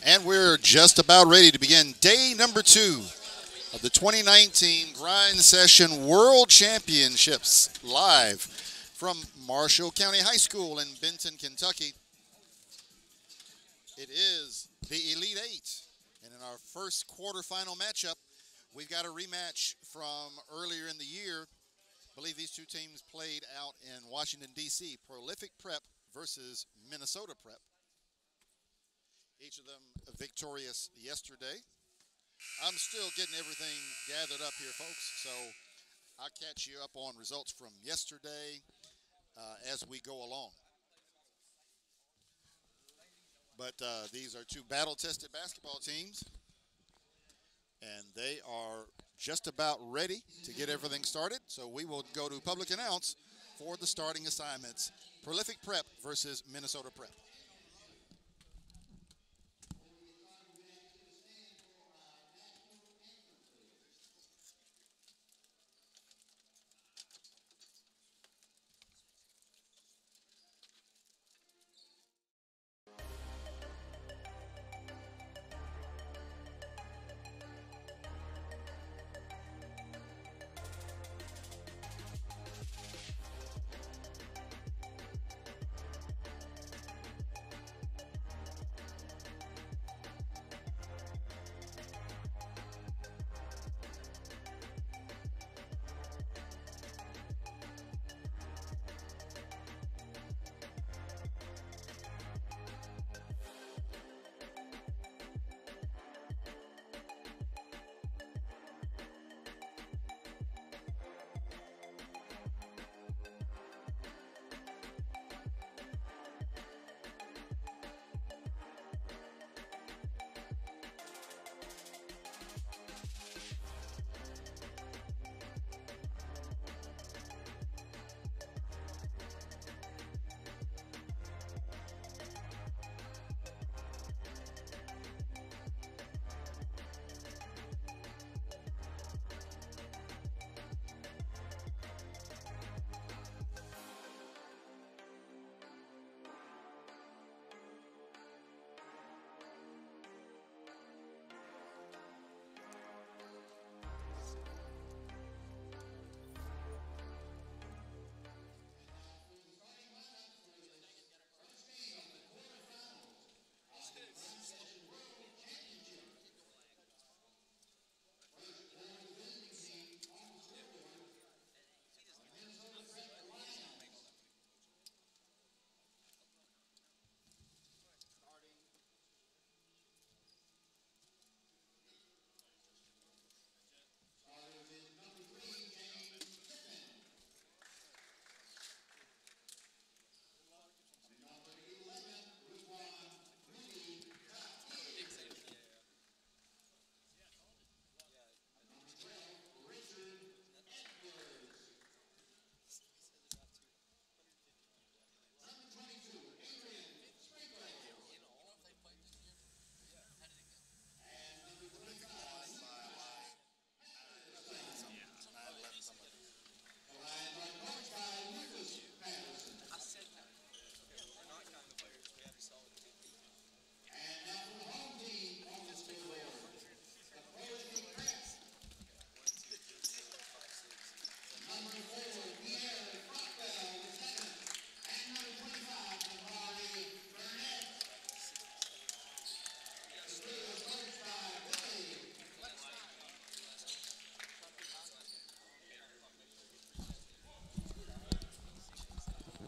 And we're just about ready to begin day number 2 of the 2019 Grind Session World Championships live from Marshall County High School in Benton, Kentucky. It is the Elite Eight, and in our first quarterfinal matchup, we've got a rematch from earlier in the year. I believe these two teams played out in Washington, D.C. Prolific Prep versus Minnesota Prep. Each of them victorious yesterday. I'm still getting everything gathered up here, folks, so I'll catch you up on results from yesterday as we go along. But these are two battle-tested basketball teams, and they are just about ready to get everything started. So we will go to public announce for the starting assignments. Prolific Prep versus Minnesota Prep.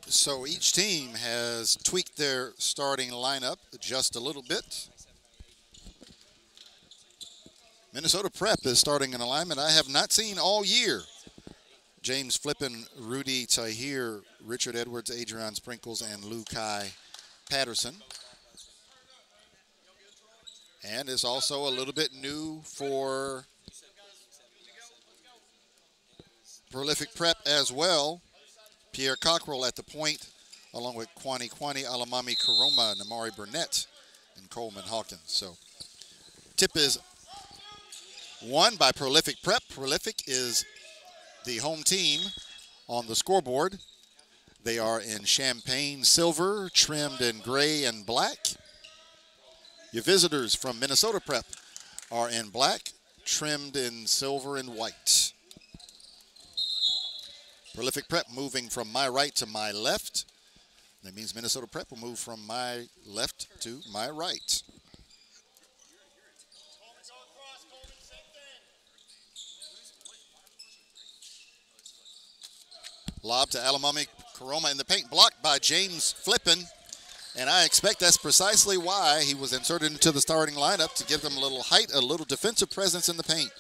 So each team has tweaked their starting lineup just a little bit. Minnesota Prep is starting an alignment I have not seen all year. James Flippin, Rudy Tahir, Richard Edwards, Adrian Sprinkles, and Lukai Patterson. And it's also a little bit new for Prolific Prep as well. Pierre Cockrell at the point, along with Kwani Alamami Karoma, Namari Burnett, and Coleman Hawkins. So tip is won by Prolific Prep. Prolific is the home team on the scoreboard. They are in champagne silver, trimmed in gray and black. Your visitors from Minnesota Prep are in black, trimmed in silver and white. Prolific Prep moving from my right to my left. That means Minnesota Prep will move from my left to my right. Lob to Alamami Karoma in the paint, blocked by James Flippin. And I expect that's precisely why he was inserted into the starting lineup, to give them a little height, a little defensive presence in the paint.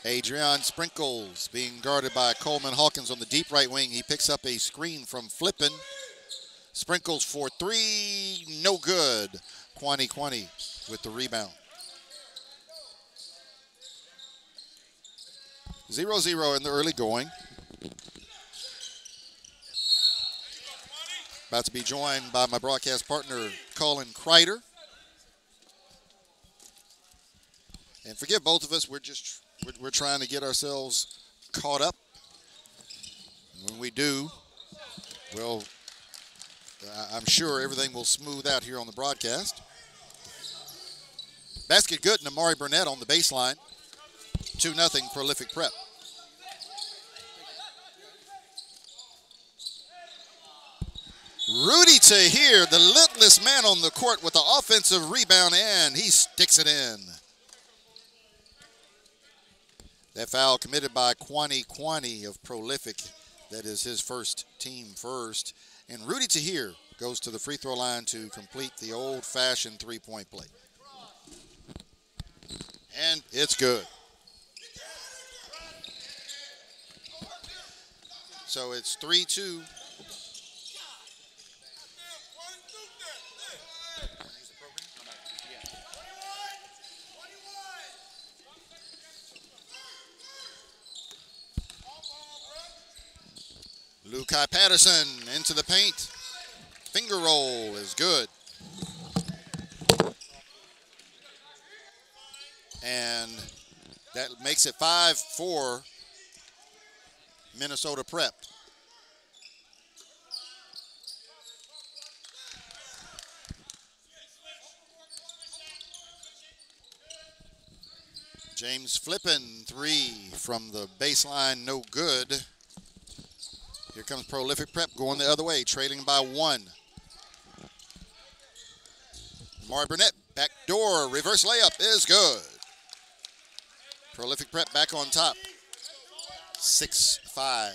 Adrian Sprinkles being guarded by Coleman Hawkins on the deep right wing. He picks up a screen from Flippin. Sprinkles for three, no good. Kwani with the rebound. 0-0 in the early going. About to be joined by my broadcast partner, Colin Kreider. And forgive both of us, we're trying to get ourselves caught up. When we do, I'm sure everything will smooth out here on the broadcast. Basket good, and Amari Burnett on the baseline. 2-0 Prolific Prep. Rudy Tahir, the littlest man on the court, with the offensive rebound, and he sticks it in. That foul committed by Kwani of Prolific. That is his first, team first. And Rudy Tahir goes to the free throw line to complete the old-fashioned three-point play. And it's good. So it's 3-2. Lukai Patterson into the paint. Finger roll is good. And that makes it 5-4 Minnesota Prep. James Flippin, three from the baseline, no good. Here comes Prolific Prep going the other way, trailing by one. Amari Burnett, backdoor, reverse layup is good. Prolific Prep back on top, 6-5.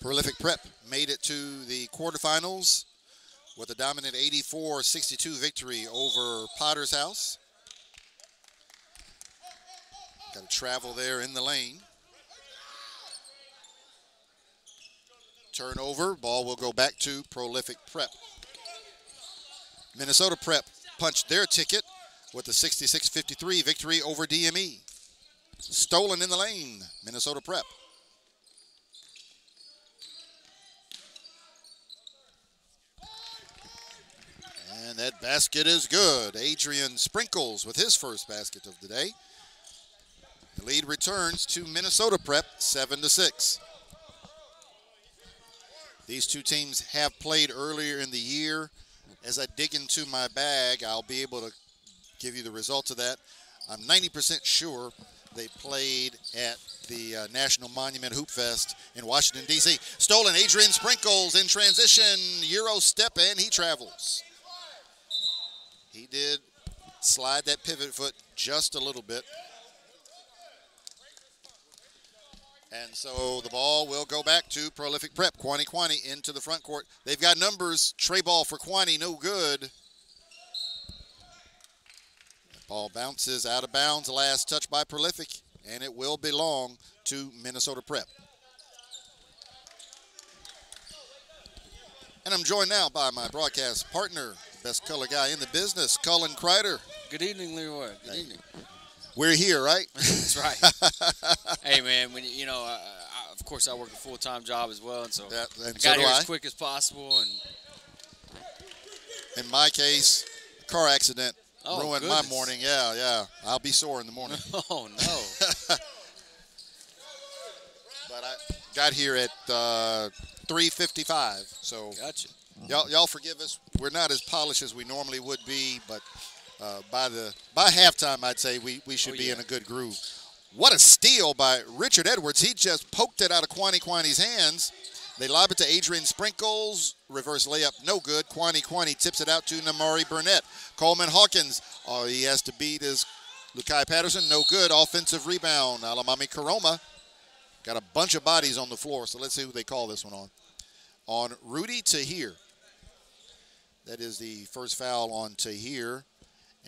Prolific Prep made it to the quarterfinals with a dominant 84-62 victory over Potter's House. Got to travel there in the lane. Turnover, ball will go back to Prolific Prep. Minnesota Prep punched their ticket with a 66-53 victory over DME. Stolen in the lane, Minnesota Prep. And that basket is good. Adrian Sprinkles with his first basket of the day. The lead returns to Minnesota Prep, 7-6. These two teams have played earlier in the year. As I dig into my bag, I'll be able to give you the results of that. I'm 90% sure they played at the National Monument Hoop Fest in Washington, D.C. Stolen, Adrian Sprinkles in transition, Euro step, and he travels. He did slide that pivot foot just a little bit. And so the ball will go back to Prolific Prep. Kwani into the front court. They've got numbers. Tray ball for Kwani, no good. The ball bounces out of bounds. Last touch by Prolific, and it will belong to Minnesota Prep. And I'm joined now by my broadcast partner, best color guy in the business, Colin Kreider. Good evening, Leroy. Good evening. We're here, right? That's right. Hey, man, when of course, I work a full-time job as well, and so I got here as quick as possible. And in my case, a car accident ruined goodness. my morning. Yeah. I'll be sore in the morning. Oh, no. but I got here at 3:55. So gotcha. Y'all forgive us. We're not as polished as we normally would be, but by halftime, I'd say we should be in a good groove. What a steal by Richard Edwards. He just poked it out of Quani's hands. They lob it to Adrian Sprinkles. Reverse layup, no good. Quani tips it out to Namari Burnett. Coleman Hawkins, all he has to beat is Lukai Patterson, no good. Offensive rebound. Alamami Karoma got a bunch of bodies on the floor, so let's see who they call this one on. On Rudy Tahir. That is the first foul on Tahir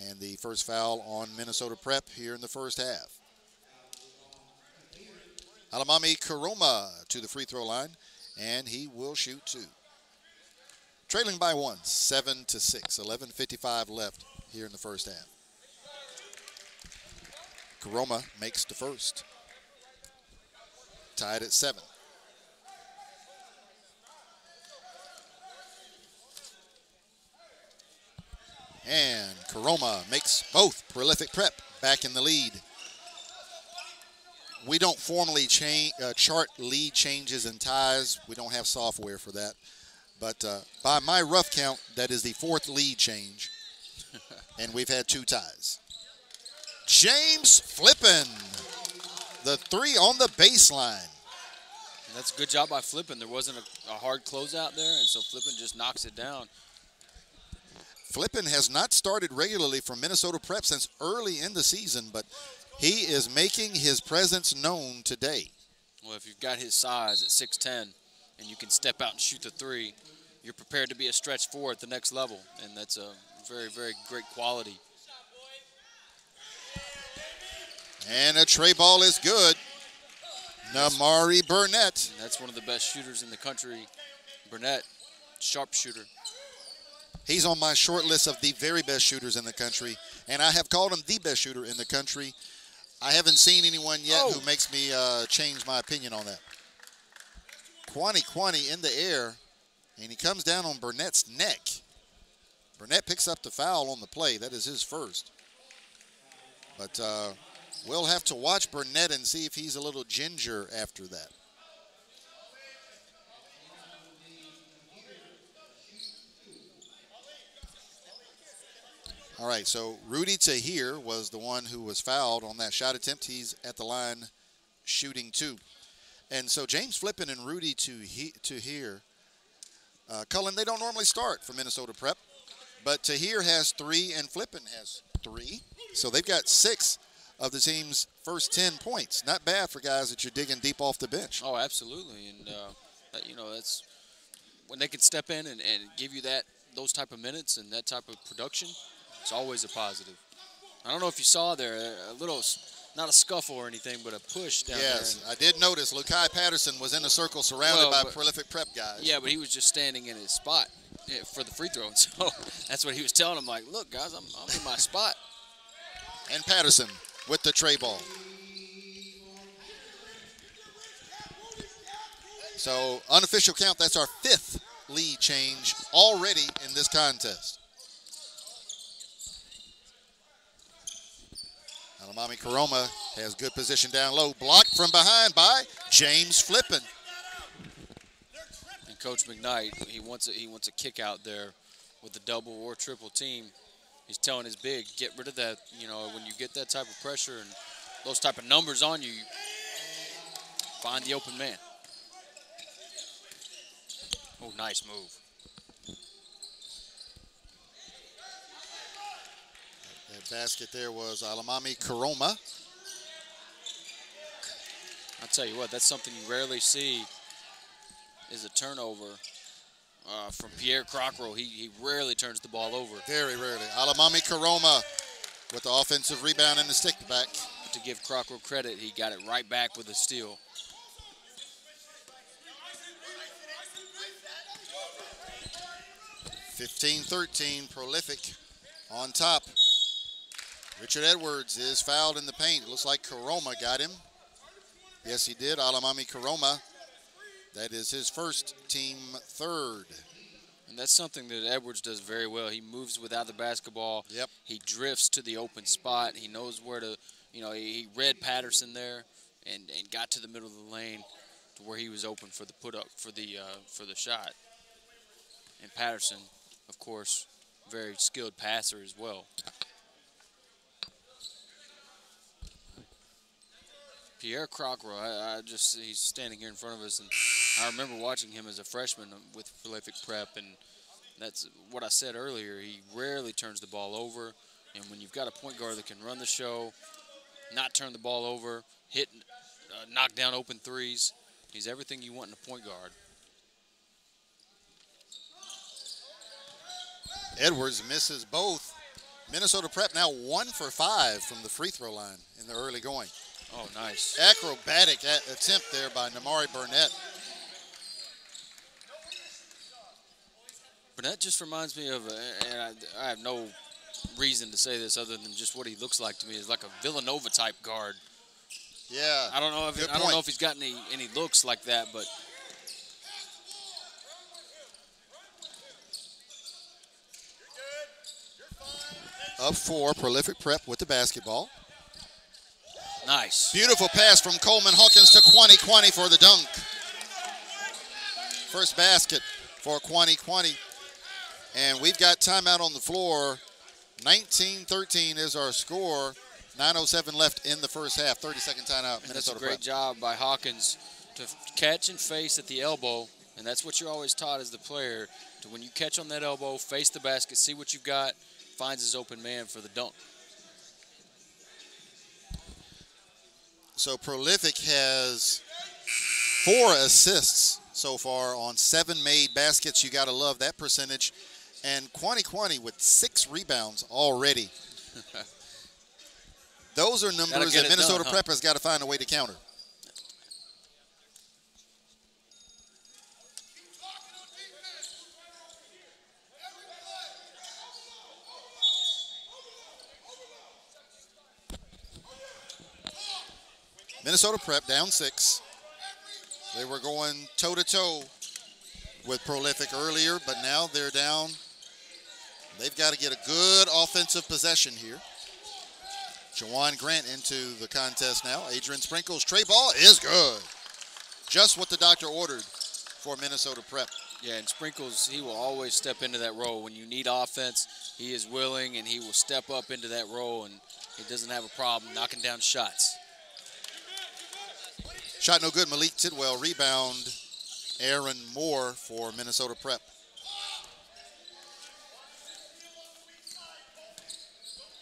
and the first foul on Minnesota Prep here in the first half. Alamami Karoma to the free throw line, and he will shoot 2. Trailing by 1, 7-6, 11:55 left here in the first half. Karoma makes the first. Tied at 7. And Karoma makes both. Prolific Prep back in the lead. We don't formally chart lead changes and ties. We don't have software for that. But by my rough count, that is the 4th lead change. And we've had 2 ties. James Flippin. The 3 on the baseline. And that's a good job by Flippin. There wasn't a hard closeout there, and so Flippin just knocks it down. Flippin has not started regularly for Minnesota Prep since early in the season, but he is making his presence known today. Well, if you've got his size at 6'10", and you can step out and shoot the 3, you're prepared to be a stretch 4 at the next level, and that's a very, very great quality. And a tray ball is good. Namari Burnett. And that's one of the best shooters in the country. Burnett, sharp shooter. He's on my short list of the very best shooters in the country, and I have called him the best shooter in the country. I haven't seen anyone yet who makes me change my opinion on that. Quani in the air, and he comes down on Burnett's neck. Burnett picks up the foul on the play. That is his first. But we'll have to watch Burnett and see if he's a little ginger after that. All right, so Rudy Tahir was the one who was fouled on that shot attempt. He's at the line shooting 2. And so James Flippin and Rudy Tahir, Cullen, they don't normally start for Minnesota Prep, but Tahir has 3 and Flippin has 3. So they've got 6 of the team's first 10 points. Not bad for guys that you're digging deep off the bench. Oh, absolutely. And, you know, that's when they can step in and give you those type of minutes and that type of production. It's always a positive. I don't know if you saw there, a little, not a scuffle or anything, but a push down there. Yes, I did notice Lukai Patterson was in a circle surrounded by prolific Prep guys. Yeah, but he was just standing in his spot for the free throw. And so that's what he was telling them, like, look, guys, I'm in my spot. And Patterson with the tray ball. So unofficial count, that's our 5th lead change already in this contest. Alamami Karoma has good position down low. Blocked from behind by James Flippin. And Coach McKnight, he wants a kick out there with a double or triple team. He's telling his big, get rid of that. You know, when you get that type of pressure and those type of numbers on you, find the open man. Oh, nice move. That basket there was Alamami Karoma. I'll tell you what, that's something you rarely see is a turnover from Pierre Crockrow. He rarely turns the ball over. Very rarely. Alamami Karoma with the offensive rebound and the stick back. To give Crockrow credit, he got it right back with a steal. (15-13), prolific on top. Richard Edwards is fouled in the paint. It looks like Karoma got him. Yes, he did. Alamami Karoma. That is his first, team 3rd. And that's something that Edwards does very well. He moves without the basketball. Yep. He drifts to the open spot. He knows where to, you know, he read Patterson there and got to the middle of the lane. to where he was open for the put up for the shot. And Patterson, of course, very skilled passer as well. Pierre Crocker, he's standing here in front of us, and I remember watching him as a freshman with Prolific Prep, and that's what I said earlier. He rarely turns the ball over, and when you've got a point guard that can run the show, not turn the ball over, hit, knock down open threes, he's everything you want in a point guard. Edwards misses both. Minnesota Prep now 1 for 5 from the free throw line in the early going. Oh, nice. Acrobatic attempt there by Namari Burnett. Burnett just reminds me of, and I have no reason to say this other than just what he looks like to me, is like a Villanova type guard. Yeah. I don't know if he's got any looks like that, but up 4, Prolific Prep with the basketball. Nice. Beautiful pass from Coleman Hawkins to Kwani for the dunk. First basket for Kwani. And we've got timeout on the floor. 19-13 is our score. 9:07 left in the first half. 30-second timeout, Minnesota Prep. That's a great job by Hawkins to catch and face at the elbow. And that's what you're always taught as the player, to when you catch on that elbow, face the basket, see what you've got, finds his open man for the dunk. So Prolific has 4 assists so far on 7 made baskets. You got to love that percentage. And Kwani with 6 rebounds already. Those are numbers that Minnesota Prep has got to find a way to counter. Minnesota Prep down 6. They were going toe-to-toe with Prolific earlier, but now they're down. They've got to get a good offensive possession here. Jawan Grant into the contest now. Adrian Sprinkles, tray ball is good. Just what the doctor ordered for Minnesota Prep. Yeah, and Sprinkles, he will always step into that role. When you need offense, he is willing, and he will step up into that role, and he doesn't have a problem knocking down shots. Shot no good, Malik Tidwell. Rebound, Aaron Moore for Minnesota Prep.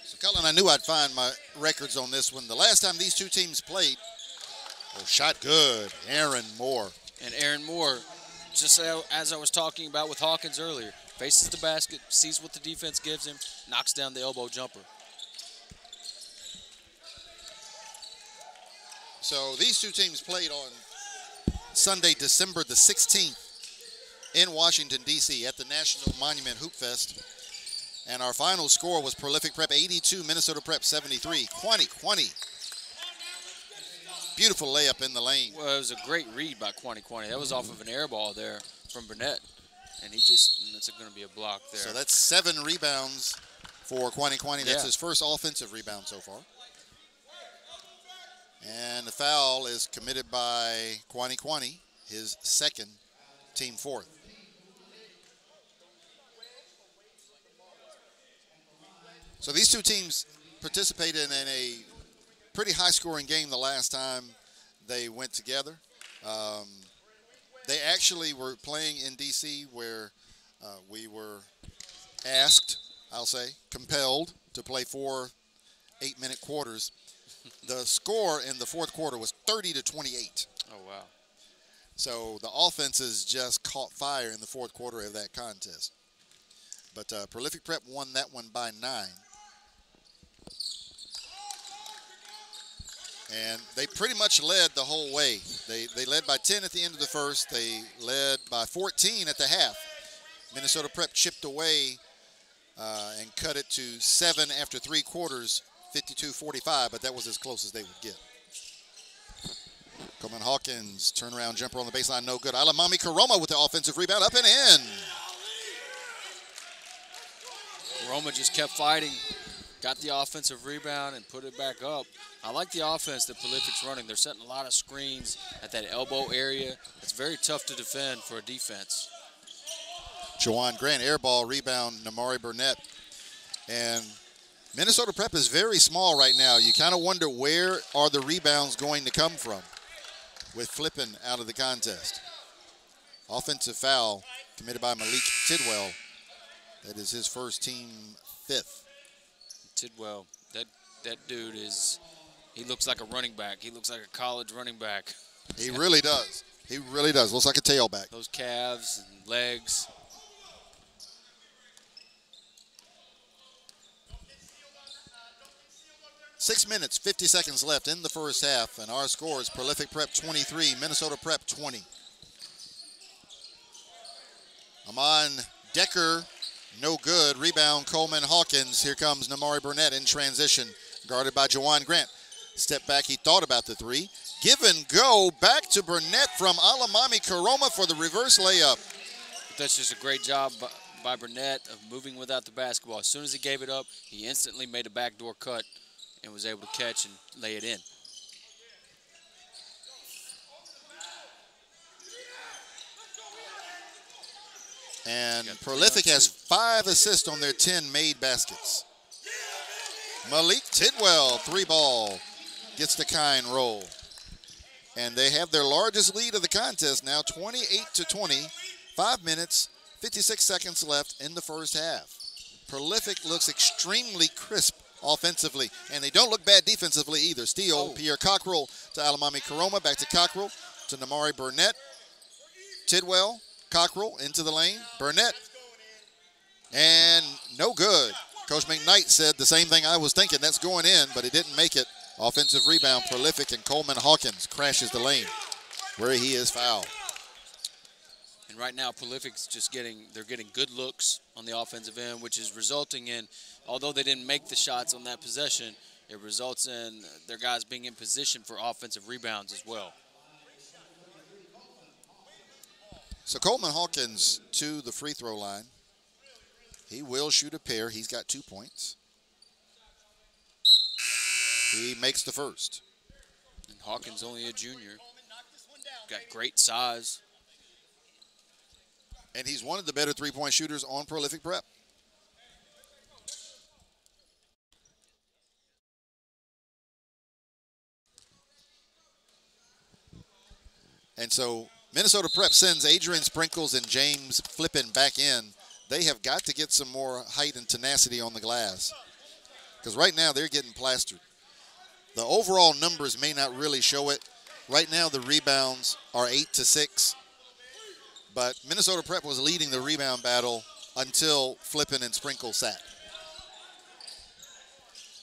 So, Cullen, I knew I'd find my records on this one. The last time these two teams played, shot good, Aaron Moore. And Aaron Moore, just as I was talking about with Hawkins earlier, faces the basket, sees what the defense gives him, knocks down the elbow jumper. So these two teams played on Sunday, December the 16th in Washington, D.C. at the National Monument Hoop Fest. And our final score was Prolific Prep 82, Minnesota Prep 73. Kwani. Beautiful layup in the lane. Well, it was a great read by Kwani. That was off of an air ball there from Burnett. And that's going to be a block there. So that's 7 rebounds for Kwani. That's his first offensive rebound so far. And the foul is committed by Kwani, his second, team 4th. So these two teams participated in a pretty high-scoring game the last time they went together. They actually were playing in D.C. where we were asked, I'll say, compelled to play 4 8-minute quarters. The score in the fourth quarter was 30-28. Oh, wow. So the offenses just caught fire in the fourth quarter of that contest. But Prolific Prep won that one by 9. And they pretty much led the whole way. They led by 10 at the end of the first. They led by 14 at the half. Minnesota Prep chipped away and cut it to 7 after 3 quarters. 52-45, but that was as close as they would get. Coleman Hawkins, turnaround jumper on the baseline, no good. Alamami Karoma with the offensive rebound, up and in. Karoma just kept fighting. got the offensive rebound and put it back up. I like the offense that Prolific's running. They're setting a lot of screens at that elbow area. It's very tough to defend for a defense. Jawan Grant, air ball, rebound, Namari Burnett. And Minnesota Prep is very small right now. You kind of wonder where are the rebounds going to come from with Flippin out of the contest. Offensive foul committed by Malik Tidwell. That is his first team 5th. Tidwell, that dude he looks like a running back. He looks like a college running back. He really does. He really does. Looks like a tailback. Those calves and legs. Six minutes, 50 seconds left in the first half, and our score is Prolific Prep 23, Minnesota Prep 20. Amon Decker, no good. Rebound, Coleman Hawkins. Here comes Namari Burnett in transition, guarded by Jawan Grant. Step back, he thought about the three. Give and go, back to Burnett from Alamami Karoma for the reverse layup. That's just a great job by Burnett of moving without the basketball. As soon as he gave it up, he instantly made a backdoor cut and was able to catch and lay it in. And Prolific has 5 assists on their 10 made baskets. Malik Tidwell, 3-ball, gets the kind roll. And they have their largest lead of the contest now, 28-20. 5 minutes, 56 seconds left in the first half. Prolific looks extremely crisp offensively, and they don't look bad defensively either. Steal, Pierre Cockrell to Alamami Karoma, back to Cockrell, to Namari Burnett. Tidwell, Cockrell into the lane, Burnett, and no good. Coach McKnight said the same thing I was thinking, that's going in, but it didn't make it. Offensive rebound, Prolific, and Coleman Hawkins crashes the lane where he is fouled. And right now, Prolific's they're getting good looks on the offensive end, which is resulting in, although they didn't make the shots on that possession, it results in their guys being in position for offensive rebounds as well. So Coleman Hawkins to the free throw line. He will shoot a pair. He's got 2 points. He makes the first. And Hawkins only a junior. Got great size. And he's one of the better three-point shooters on Prolific Prep. And so Minnesota Prep sends Adrian Sprinkles and James Flippin back in. They have got to get some more height and tenacity on the glass, because right now they're getting plastered. The overall numbers may not really show it. Right now the rebounds are 8-6, but Minnesota Prep was leading the rebound battle until Flippin and Sprinkles sat.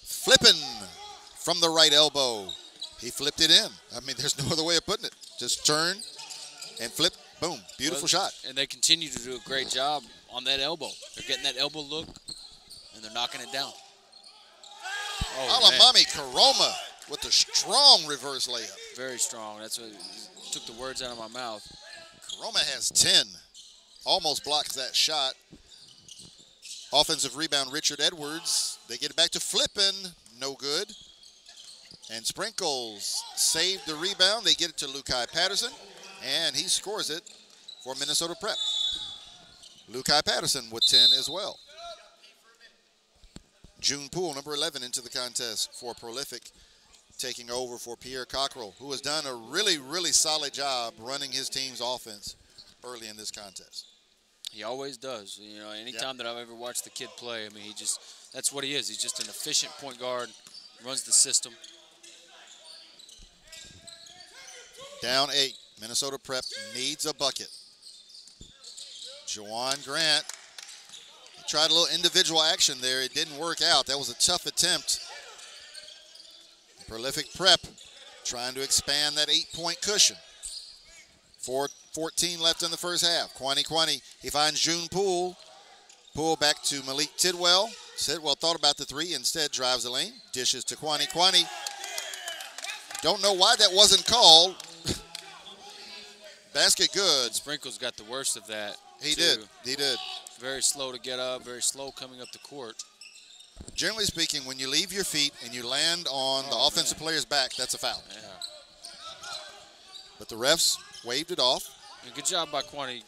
Flippin from the right elbow. He flipped it in. I mean, there's no other way of putting it. Just turn and flip, boom, beautiful shot. And they continue to do a great job on that elbow. They're getting that elbow look, and they're knocking it down. Alamami Karoma with a strong reverse layup. Very strong. That's what took the words out of my mouth. Karoma has 10. Almost blocks that shot. Offensive rebound, Richard Edwards. They get it back to Flippin. No good. And Sprinkles saved the rebound. They get it to Lukai Patterson, and he scores it for Minnesota Prep. Lukai Patterson with 10 as well. June Poole, number 11, into the contest for Prolific, taking over for Pierre Cockrell, who has done a really, really solid job running his team's offense early in this contest. He always does. You know, anytime that I've ever watched the kid play, I mean, that's what he is. He's just an efficient point guard, runs the system. Down 8. Minnesota Prep needs a bucket. Jawan Grant tried a little individual action there. It didn't work out. That was a tough attempt. Prolific Prep trying to expand that 8-point cushion. 4:14 left in the first half. Kwani, he finds June Poole. Poole back to Malik Tidwell. Tidwell thought about the three, instead drives the lane. Dishes to Kwani. Don't know why that wasn't called. Basket good. Sprinkles got the worst of that. He did. Very slow to get up, very slow coming up the court. Generally speaking, when you leave your feet and you land on the offensive player's back, that's a foul. Yeah. But the refs waved it off. And good job by Quanti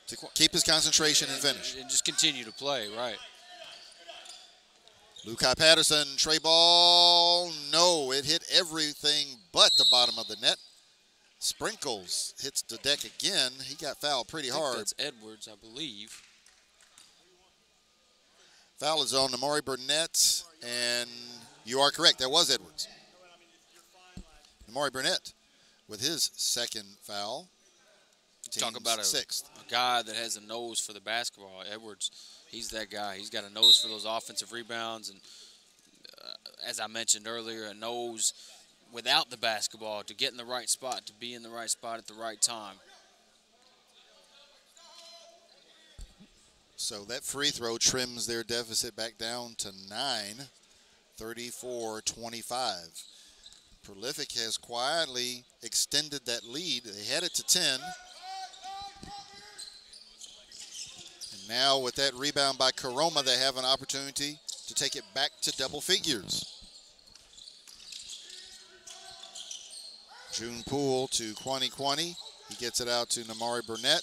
to keep his concentration and finish. And just continue to play, right. Lukai Patterson, tray ball. No, it hit everything but the bottom of the net. Sprinkles hits the deck again. He got fouled pretty hard. That's Edwards, I believe. Foul is on Namari Burnett, and you are correct. That was Edwards. Namari Burnett with his second foul. Talk about a guy that has a nose for the basketball. Edwards, he's that guy. He's got a nose for those offensive rebounds, and as I mentioned earlier, a nose without the basketball to get in the right spot, to be in the right spot at the right time. So that free throw trims their deficit back down to 9, 34-25. Prolific has quietly extended that lead. They had it to 10. And now with that rebound by Karoma, they have an opportunity to take it back to double figures. June Poole to Quanti. He gets it out to Namari Burnett.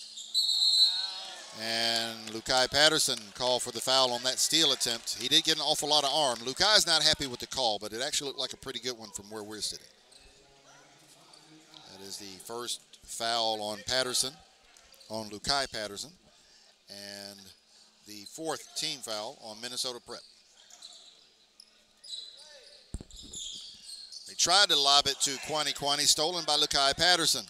And Lukai Patterson called for the foul on that steal attempt. He did get an awful lot of arm. Lukai's not happy with the call, but it actually looked like a pretty good one from where we're sitting. That is the first foul on Patterson, on Lukai Patterson, and the fourth team foul on Minnesota Prep. They tried to lob it to Quanti, stolen by Lukai Patterson.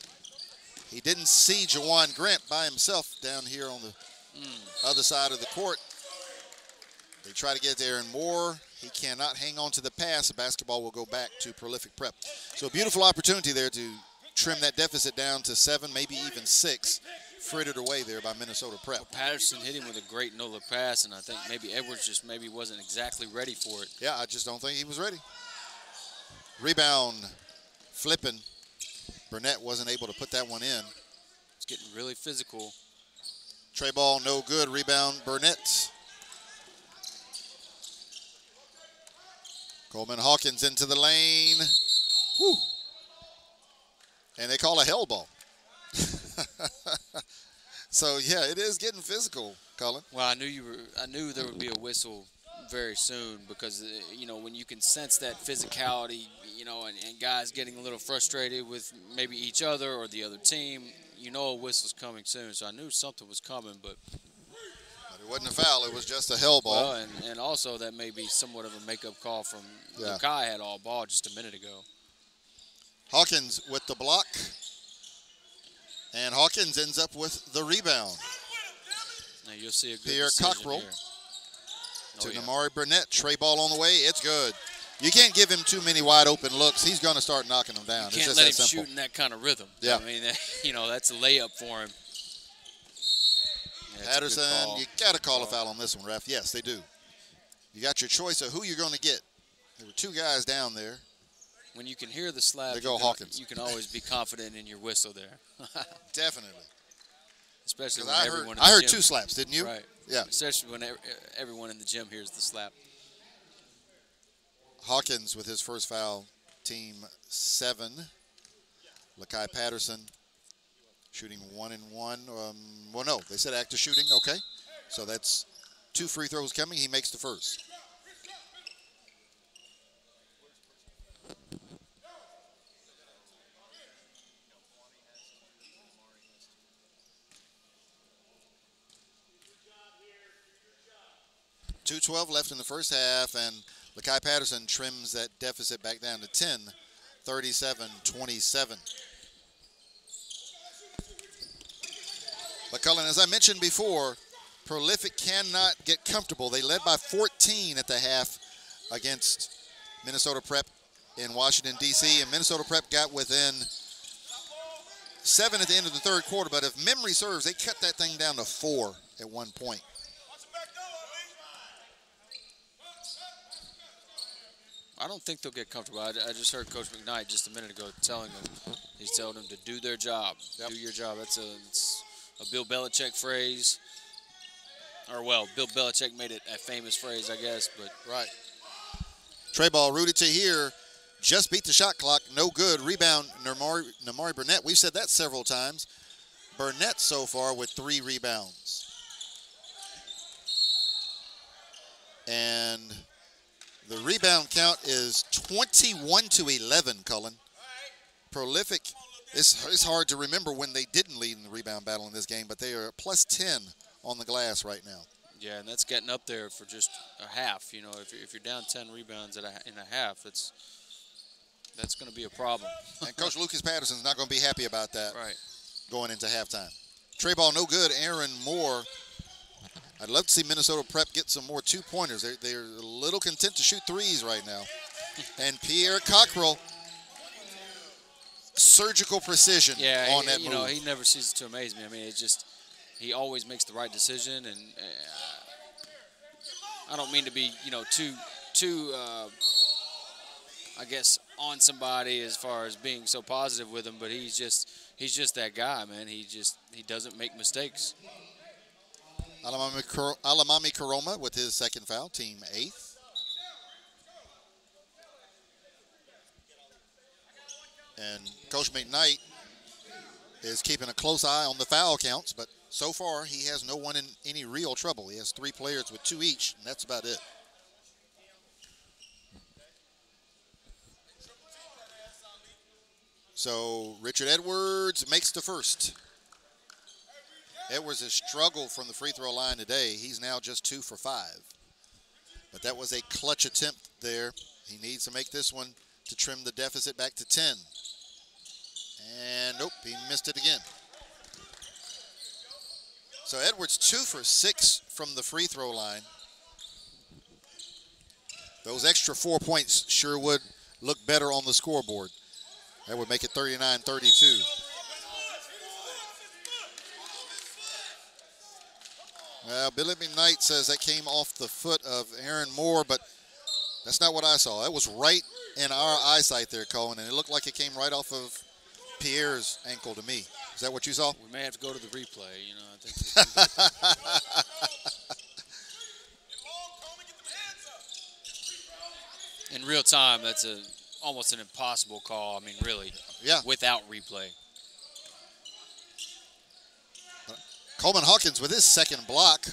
He didn't see Jawan Grant by himself down here on the other side of the court. They try to get there and Moore. He cannot hang on to the pass. The basketball will go back to Prolific Prep. So a beautiful opportunity there to trim that deficit down to 7, maybe even 6. Frittered away there by Minnesota Prep. Well, Patterson hit him with a great no-look pass, and I think maybe Edwards just maybe wasn't exactly ready for it. Yeah, I just don't think he was ready. Rebound, flipping. Burnett wasn't able to put that one in. It's getting really physical. Tray ball, no good. Rebound, Burnett. Coleman Hawkins into the lane. Woo. And they call a hell ball. So yeah, it is getting physical, Colin. Well, I knew there would be a whistle very soon because you know when you can sense that physicality, you know, and guys getting a little frustrated with maybe each other or the other team, you know a whistle's coming soon. So I knew something was coming, but it wasn't a foul. It was just a hell ball. Well, and also that may be somewhat of a makeup call from Lukai had all ball just a minute ago. Hawkins with the block. And Hawkins ends up with the rebound. Now you'll see a good Pierre Cockrell to yeah. Namari Burnett. Tray ball on the way. It's good. You can't give him too many wide open looks. He's going to start knocking them down. You can't let him shoot in that kind of rhythm. Yeah. I mean, you know, that's a layup for him. Yeah, Patterson, you got to call a foul on this one, ref. Yes, they do. You got your choice of who you're going to get. There were 2 guys down there. When you can hear the slap, there go Hawkins. You can always be confident in your whistle there. Definitely. Especially when everyone in the I heard gym, 2 slaps, didn't you? Right. Yeah. Especially when everyone in the gym hears the slap. Hawkins with his first foul, team 7. Lukai Patterson shooting 1 and 1. Well, no, they said active shooting. Okay. So that's 2 free throws coming. He makes the first. .212 left in the first half, and Lukai Patterson trims that deficit back down to 10, 37-27. But Cullen, as I mentioned before, Prolific cannot get comfortable. They led by 14 at the half against Minnesota Prep in Washington, D.C., and Minnesota Prep got within 7 at the end of the third quarter, but if memory serves, they cut that thing down to 4 at one point. I don't think they'll get comfortable. I just heard Coach McKnight just a minute ago telling them, he's telling them to do their job. Yep. Do your job. That's a Bill Belichick phrase. Or, well, Bill Belichick made it a famous phrase, I guess. But Right. Tray ball rooted to here. Just beat the shot clock. No good. Rebound, Namari Burnett. We've said that several times. Burnett so far with 3 rebounds. And the rebound count is 21-11, Cullen. Prolific. It's hard to remember when they didn't lead in the rebound battle in this game, but they are plus 10 on the glass right now. yeah, and that's getting up there for just a half. You know, if you're down 10 rebounds in a half, that's going to be a problem. And Coach Lucas Patterson's not going to be happy about that Right. going into halftime. Tray ball no good. Aaron Moore. I'd love to see Minnesota Prep get some more 2-pointers. They're a little content to shoot 3s right now. And Pierre Cockrell, surgical precision on that move. You know, he never ceases to amaze me. I mean, it's just he always makes the right decision, and I don't mean to be, you know, too I guess on somebody as far as being so positive with him, but he's just that guy, man. He doesn't make mistakes. Alamami Karoma with his second foul, team 8th. And Coach McKnight is keeping a close eye on the foul counts, but so far he has no one in any real trouble. He has 3 players with 2 each, and that's about it. So Richard Edwards makes the first. Edwards has struggled from the free throw line today. He's now just 2 for 5. But that was a clutch attempt there. He needs to make this one to trim the deficit back to 10. And nope, he missed it again. So Edwards 2 for 6 from the free throw line. Those extra 4 points sure would look better on the scoreboard. That would make it 39-32. Well, Billy McKnight says that came off the foot of Aaron Moore, but that's not what I saw. That was right in our eyesight there, Cohen, and it looked like it came right off of Pierre's ankle to me. Is that what you saw? We may have to go to the replay, you know. I think in real time, that's almost an impossible call. I mean, really. Yeah. Without replay. Coleman Hawkins with his second block.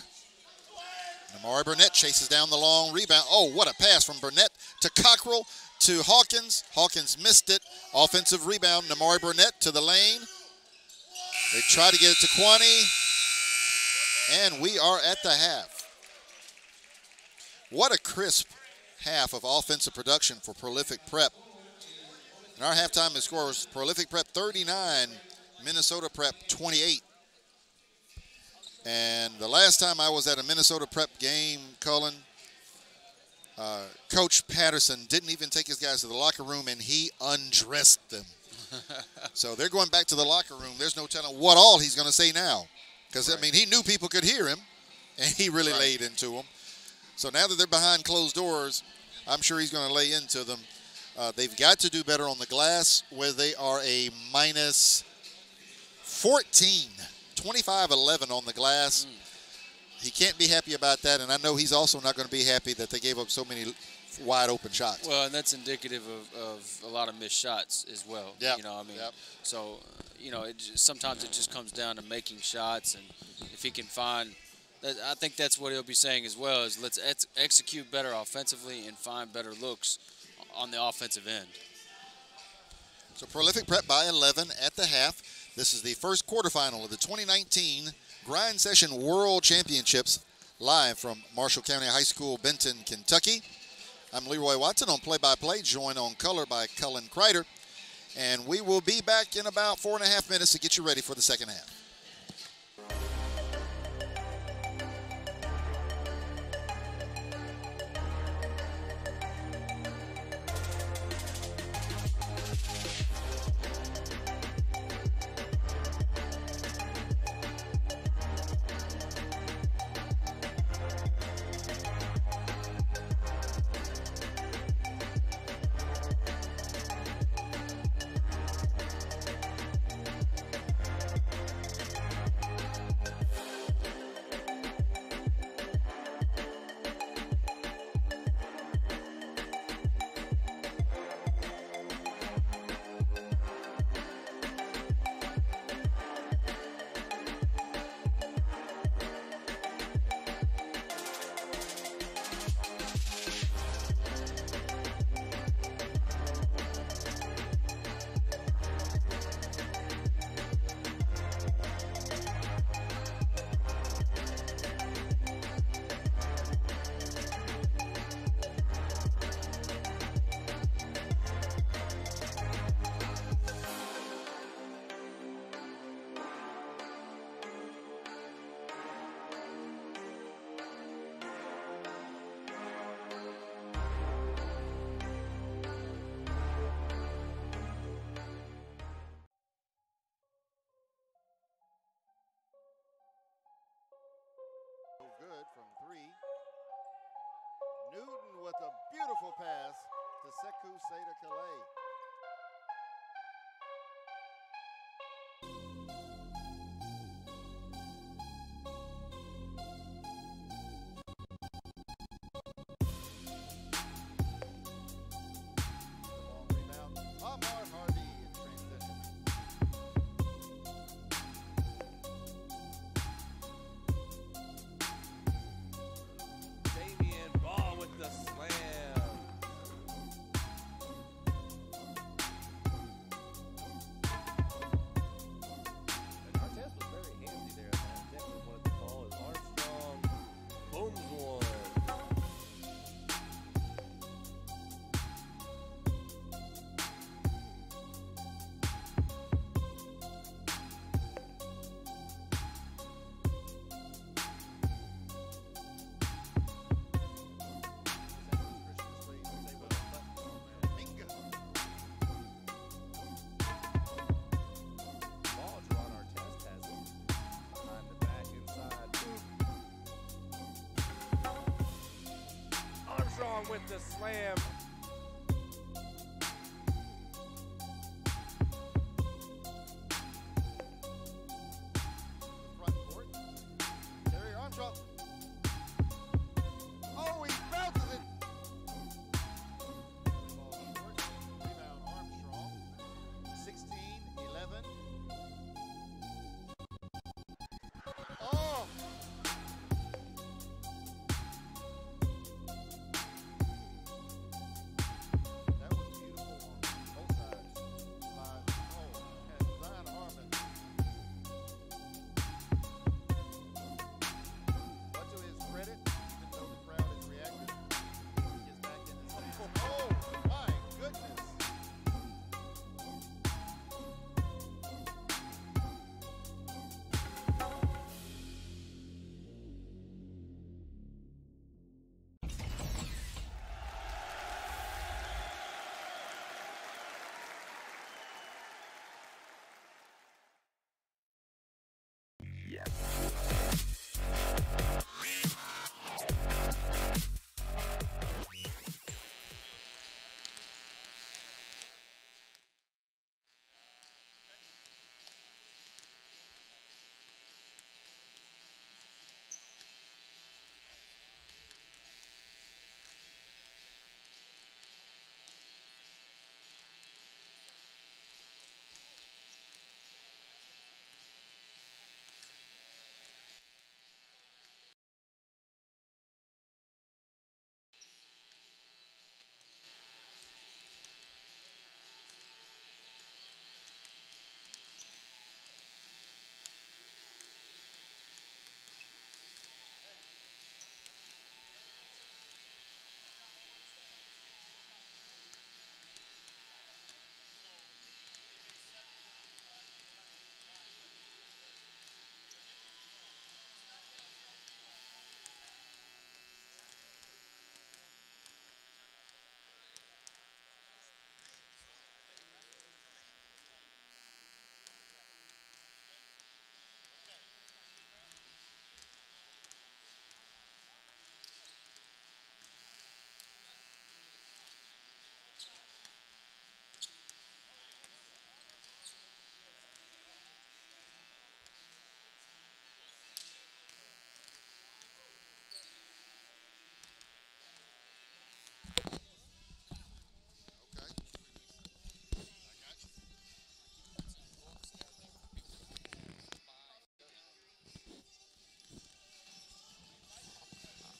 Namari Burnett chases down the long rebound. Oh, what a pass from Burnett to Cockrell to Hawkins. Hawkins missed it. Offensive rebound. Namari Burnett to the lane. They try to get it to Kwani. And we are at the half. What a crisp half of offensive production for Prolific Prep. And our halftime score was Prolific Prep 39, Minnesota Prep 28. And the last time I was at a Minnesota Prep game, Cullen, Coach Patterson didn't even take his guys to the locker room, and he undressed them. So they're going back to the locker room. There's no telling what all he's going to say now. Because, I mean, he knew people could hear him, and he really laid into them. So now that they're behind closed doors, I'm sure he's going to lay into them. They've got to do better on the glass, where they are a minus 14. 25-11 on the glass. He can't be happy about that, and I know he's also not going to be happy that they gave up so many wide open shots. Well, and that's indicative of a lot of missed shots as well. Yeah. You know, I mean, so, you know, sometimes it just comes down to making shots, and if he can find, I think that's what he'll be saying as well, is let's execute better offensively and find better looks on the offensive end. So Prolific Prep by 11 at the half. This is the first quarterfinal of the 2019 Grind Session World Championships, live from Marshall County High School, Benton, Kentucky. I'm Leroy Watson on play-by-play, joined on color by Cullen Kreider. And we will be back in about 4.5 minutes to get you ready for the second half. good from 3. Newton with a beautiful pass to Sekou Seda Calais. Long rebound. Ahmad Hardy in transition. Damian Ball with the slam. And Artest was very handy there. I definitely wanted the ball as Armstrong booms one. Ball drawn Artest has it. Behind the back inside. Armstrong with the slam. Front court. Terry Armstrong. Oh, he bounces it. Ball short. Rebound Armstrong. 16-11. Oh! That was beautiful on both sides by and Zion Harmon. But to his credit, even though the crowd is reacting, he gets back in his lane. Oh my goodness!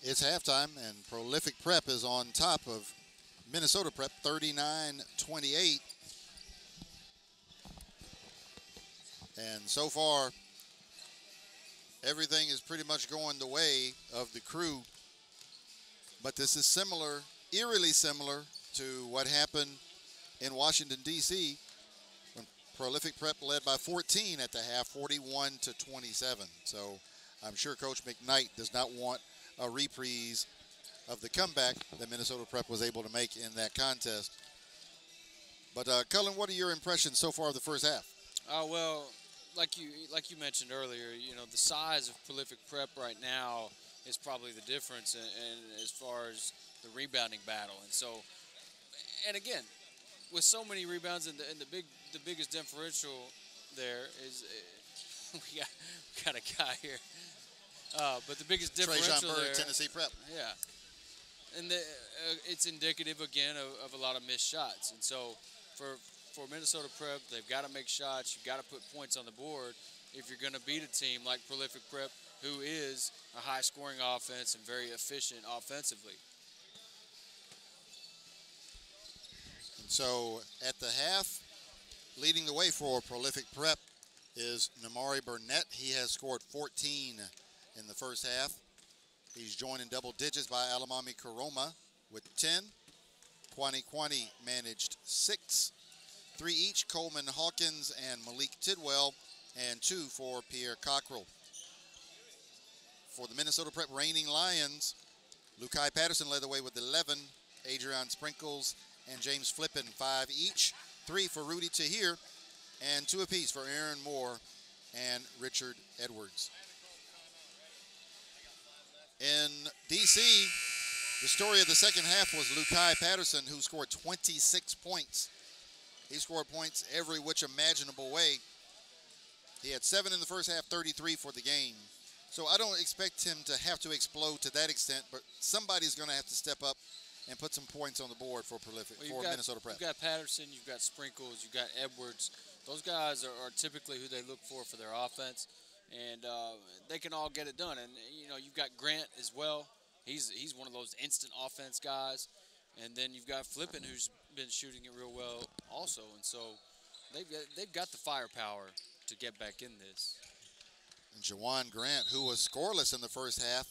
It's halftime, and Prolific Prep is on top of Minnesota Prep, 39-28. And so far, everything is pretty much going the way of the crew. But this is similar, eerily similar, to what happened in Washington, D.C., when Prolific Prep led by 14 at the half, 41-27. So I'm sure Coach McKnight does not want a reprise of the comeback that Minnesota Prep was able to make in that contest. But Cullen, what are your impressions so far of the first half? Well, like you mentioned earlier, you know, the size of Prolific Prep right now is probably the difference in as far as the rebounding battle. And so, and again, with so many rebounds and the biggest differential there is we got a guy here. But the biggest differential Trajan Bird, there, Tennessee Prep. yeah, and it's indicative again of a lot of missed shots. And so for Minnesota Prep, they've got to make shots. You've got to put points on the board if you're going to beat a team like Prolific Prep, who is a high-scoring offense and very efficient offensively. And so at the half, leading the way for Prolific Prep is Namari Burnett. He has scored 14 in the first half. He's joined in double digits by Alamami Karoma with 10. Kwani Kwani managed 6. 3 each, Coleman Hawkins and Malik Tidwell, and 2 for Pierre Cockrell. For the Minnesota Prep reigning Lions, Lukai Patterson led the way with 11. Adrian Sprinkles and James Flippin, 5 each. 3 for Rudy Tahir, and 2 apiece for Aaron Moore and Richard Edwards. In D.C., the story of the second half was Lukai Patterson, who scored 26 points. He scored points every which imaginable way. He had 7 in the first half, 33 for the game. So I don't expect him to have to explode to that extent, but somebody's going to have to step up and put some points on the board for Minnesota Prep. You've got Patterson, you've got Sprinkles, you've got Edwards. Those guys are typically who they look for their offense, and they can all get it done. And you know, you've got Grant as well. He's one of those instant offense guys. And then you've got Flippin, who's been shooting it real well also. And so they've got the firepower to get back in this. And Jawan Grant, who was scoreless in the first half,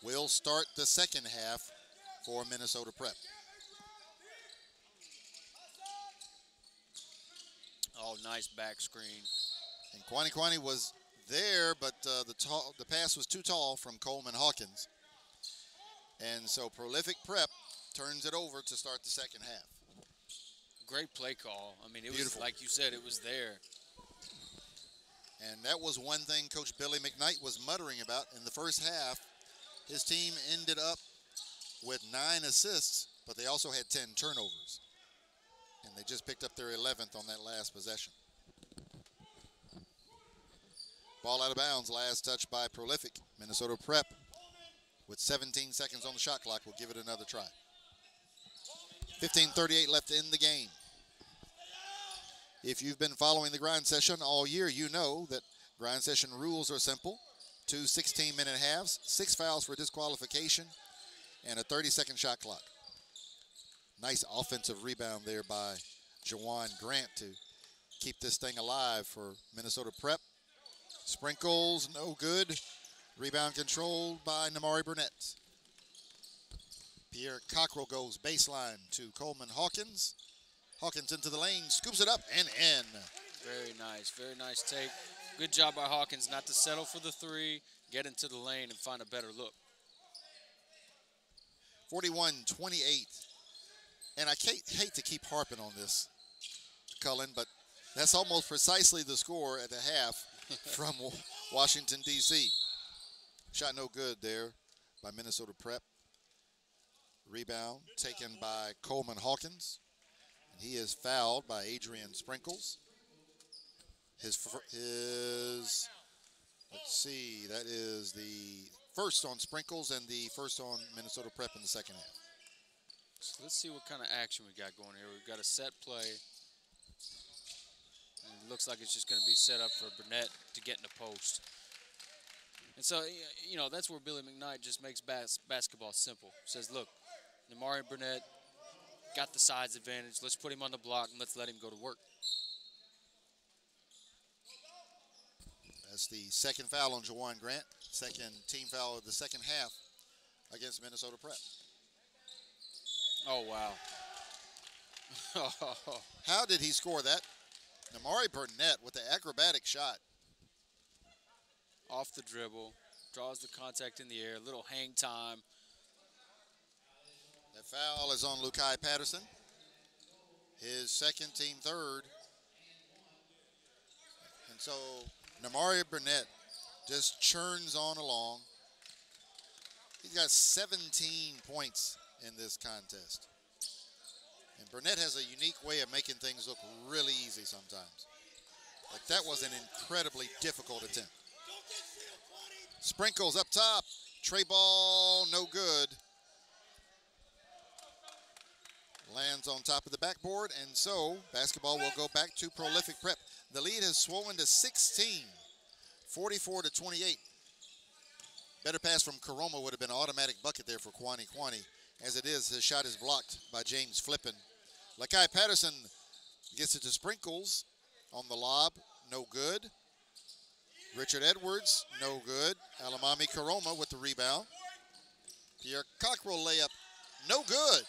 will start the second half for Minnesota Prep. Oh, nice back screen. And Kwani Kwani was there, but the pass was too tall from Coleman Hawkins. And so Prolific Prep turns it over to start the second half. Great play call. I mean, it Beautiful. was, like you said, it was there. And that was one thing Coach Billy McKnight was muttering about. In the first half, his team ended up with 9 assists, but they also had 10 turnovers. And they just picked up their 11th on that last possession. Ball out of bounds, last touch by Prolific. Minnesota Prep, with 17 seconds on the shot clock, will give it another try. 15:38 left in the game. If you've been following the grind session all year, you know that grind session rules are simple. 2 16-minute halves, 6 fouls for disqualification, and a 30-second shot clock. Nice offensive rebound there by Jawan Grant to keep this thing alive for Minnesota Prep. Sprinkles, no good. Rebound controlled by Namari Burnett. Pierre Cockrell goes baseline to Coleman Hawkins. Hawkins into the lane, scoops it up and in. Very nice take. Good job by Hawkins not to settle for the 3, get into the lane and find a better look. 41-28. And I hate to keep harping on this, Cullen, but that's almost precisely the score at the half from Washington, D.C. Shot no good there by Minnesota Prep. Rebound taken by Coleman Hawkins. And he is fouled by Adrian Sprinkles. Let's see, that is the first on Sprinkles and the first on Minnesota Prep in the second half. So let's see what kind of action we got going here. We've got a set play. And it looks like it's just going to be set up for Burnett to get in the post. And so, you know, that's where Billy McKnight just makes basketball simple. Says, look, Namari Burnett got the size advantage. Let's put him on the block and let's let him go to work. That's the second foul on Jawan Grant. Second team foul of the second half against Minnesota Prep. Oh, wow. How did he score that? Namari Burnett with the acrobatic shot. Off the dribble, draws the contact in the air, little hang time. The foul is on Lukai Patterson. His second, team third. And so Namari Burnett just churns on along. He's got 17 points in this contest. And Burnett has a unique way of making things look really easy sometimes. Like that was an incredibly difficult attempt. Sprinkles up top. Tray ball, no good. Lands on top of the backboard, and so basketball will go back to Prolific Prep. The lead has swollen to 16, 44-28. Better pass from Karoma would have been an automatic bucket there for Kwani Kwani. As it is, his shot is blocked by James Flippin. Lakai Patterson gets it to Sprinkles on the lob, no good. Richard Edwards, no good. Alamami Karoma with the rebound. Pierre Cockrell layup, no good.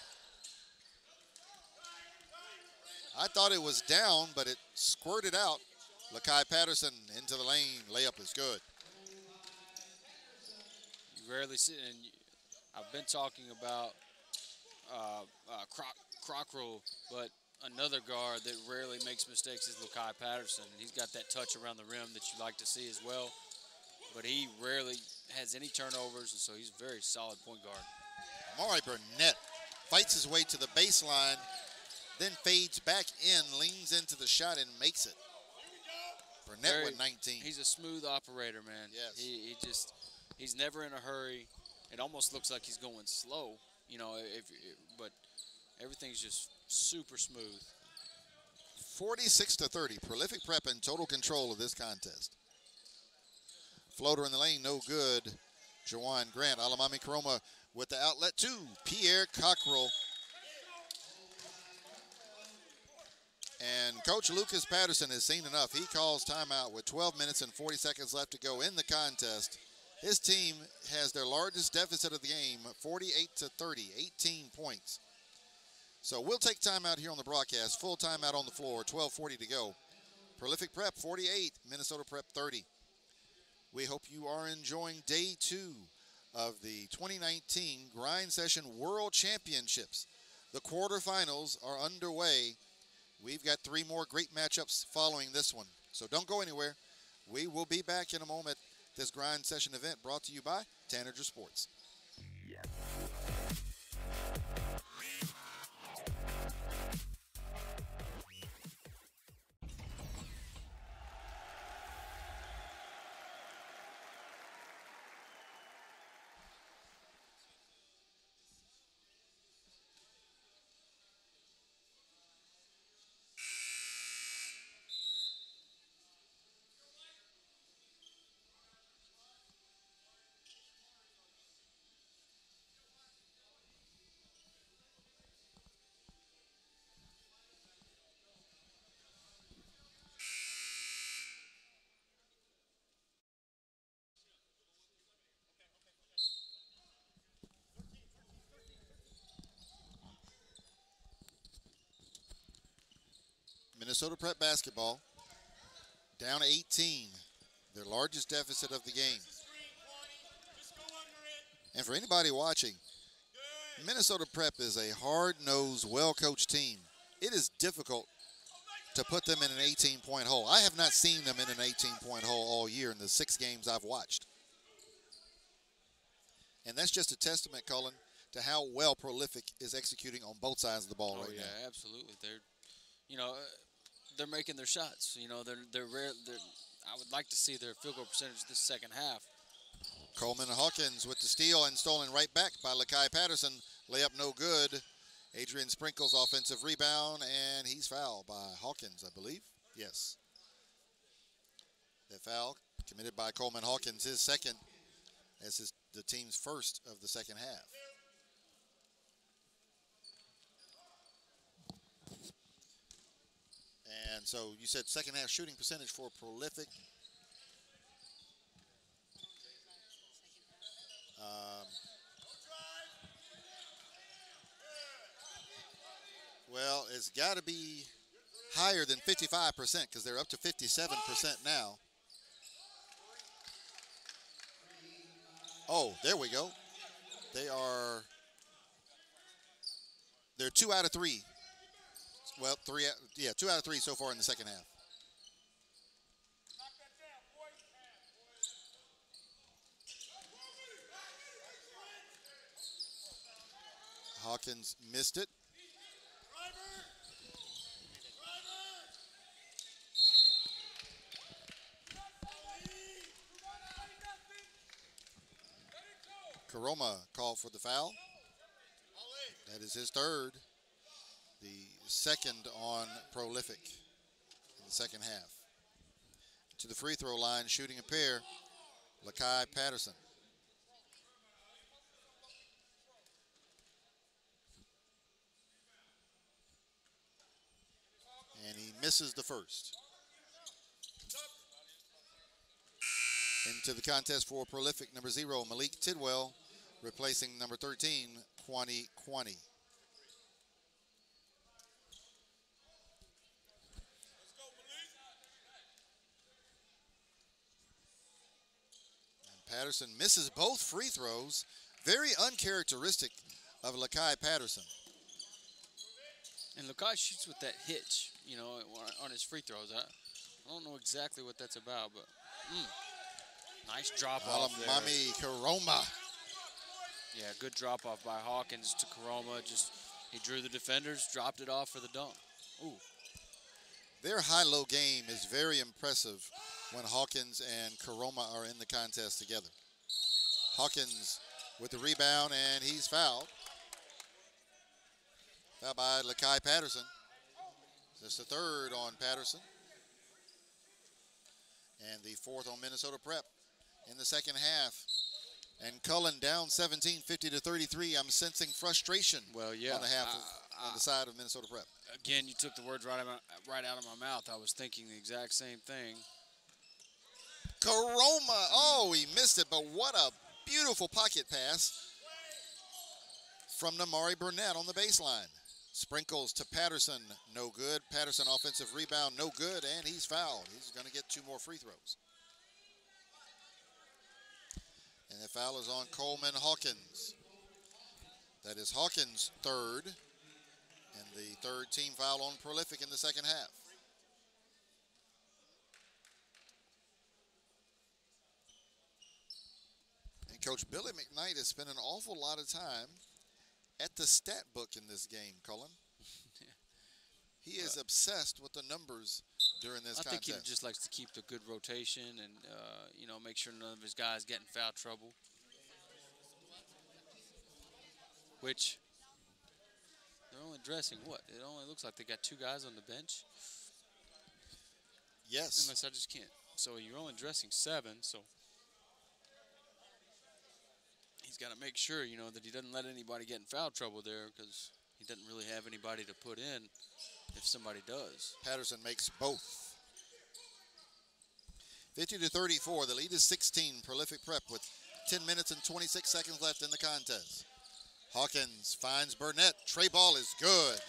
I thought it was down, but it squirted out. Lakai Patterson into the lane. Layup is good. You rarely see, and I've been talking about Crockrell, but another guard that rarely makes mistakes is Lakai Patterson. He's got that touch around the rim that you like to see as well, but he rarely has any turnovers, and so he's a very solid point guard. Amari Burnett fights his way to the baseline, then fades back in, leans into the shot, and makes it. Burnett with 19. He's a smooth operator, man. Yes. He's never in a hurry. It almost looks like he's going slow, you know, but everything's just super smooth. 46-30. Prolific Prep in total control of this contest. Floater in the lane, no good. Jawan Grant. Alamami Karoma with the outlet to Pierre Cockrell. And Coach Lucas Patterson has seen enough. He calls timeout with 12 minutes and 40 seconds left to go in the contest. His team has their largest deficit of the game, 48-30, 18 points. So we'll take timeout here on the broadcast. Full timeout on the floor, 12:40 to go. Prolific Prep 48, Minnesota Prep 30. We hope you are enjoying day 2 of the 2019 Grind Session World Championships. The quarterfinals are underway. We've got 3 more great matchups following this one. So don't go anywhere. We will be back in a moment. This Grind Session event brought to you by Tanager Sports. Minnesota Prep basketball down 18, their largest deficit of the game. And for anybody watching, Minnesota Prep is a hard-nosed, well-coached team. It is difficult to put them in an 18-point hole. I have not seen them in an 18-point hole all year in the 6 games I've watched. And that's just a testament, Cullen, to how well Prolific is executing on both sides of the ball right now. Yeah, absolutely. They're making their shots. You know, they're rare. I would like to see their field goal percentage this second half. Coleman Hawkins with the steal and stolen right back by Lakai Patterson. Layup no good. Adrian Sprinkles offensive rebound, and he's fouled by Hawkins, I believe. Yes. The foul committed by Coleman Hawkins, his second, as the team's first of the second half. And so you said second half shooting percentage for Prolific. Well, it's got to be higher than 55% because they're up to 57% now. Oh, there we go. They're 2 out of 3. Well, 2 out of 3 so far in the second half. Hawkins missed it. Karoma called for the foul. That is his third. The second on Prolific in the second half. To the free throw line, shooting a pair, Lakai Patterson. And he misses the first. Into the contest for Prolific, number 0, Malik Tidwell, replacing number 13, Kwani Kwani. Patterson misses both free throws. Very uncharacteristic of Lakai Patterson. And Lakai shoots with that hitch, you know, on his free throws. I don't know exactly what that's about, but nice drop off there. Alamami Karoma. Yeah, good drop off by Hawkins to Karoma. Just he drew the defenders, dropped it off for the dunk. Ooh. Their high-low game is very impressive when Hawkins and Karoma are in the contest together. Hawkins with the rebound, and he's fouled. Fouled by Lakai Patterson. That's the third on Patterson. And the fourth on Minnesota Prep in the second half. And Cullen down 17, 50-33. I'm sensing frustration on the half on the side of Minnesota Prep. Again, you took the words right out of my mouth. I was thinking the exact same thing. Karoma, oh, he missed it, but what a beautiful pocket pass from Namari Burnett on the baseline. Sprinkles to Patterson, no good. Patterson offensive rebound, no good, and he's fouled. He's going to get 2 more free throws. And the foul is on Coleman Hawkins. That is Hawkins' third, and the third team foul on Prolific in the second half. And Coach Billy McKnight has spent an awful lot of time at the stat book in this game, Cullen. He is obsessed with the numbers during this contest. I think he just likes to keep the good rotation and, you know, make sure none of his guys get in foul trouble. Which, they're only dressing what? It only looks like they got 2 guys on the bench. Yes. Unless I just can't. So you're only dressing 7, so he's got to make sure, you know, that he doesn't let anybody get in foul trouble there because he doesn't really have anybody to put in if somebody does. Patterson makes both. 50-34. The lead is 16. Prolific Prep with 10 minutes and 26 seconds left in the contest. Hawkins finds Burnett. Tray ball is good.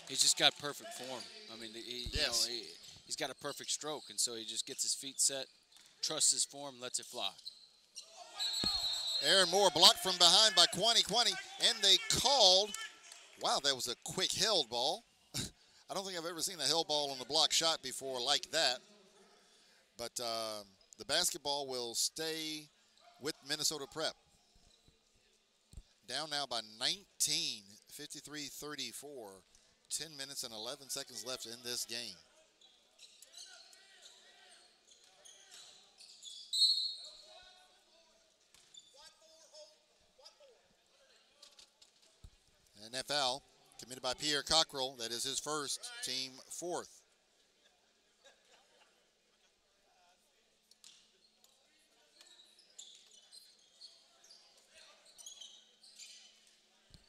He's just got perfect form. I mean, Yes. you know, he's got a perfect stroke, and so he just gets his feet set, trusts his form, lets it fly. Aaron Moore blocked from behind by Kwani Kwani, and they called. Wow, that was a quick held ball. I don't think I've ever seen a held ball on the block shot before like that. But the basketball will stay with Minnesota Prep. Down now by 19, 53-34. 10 minutes and 11 seconds left in this game. And that foul committed by Pierre Cockrell. That is his first, team 4th.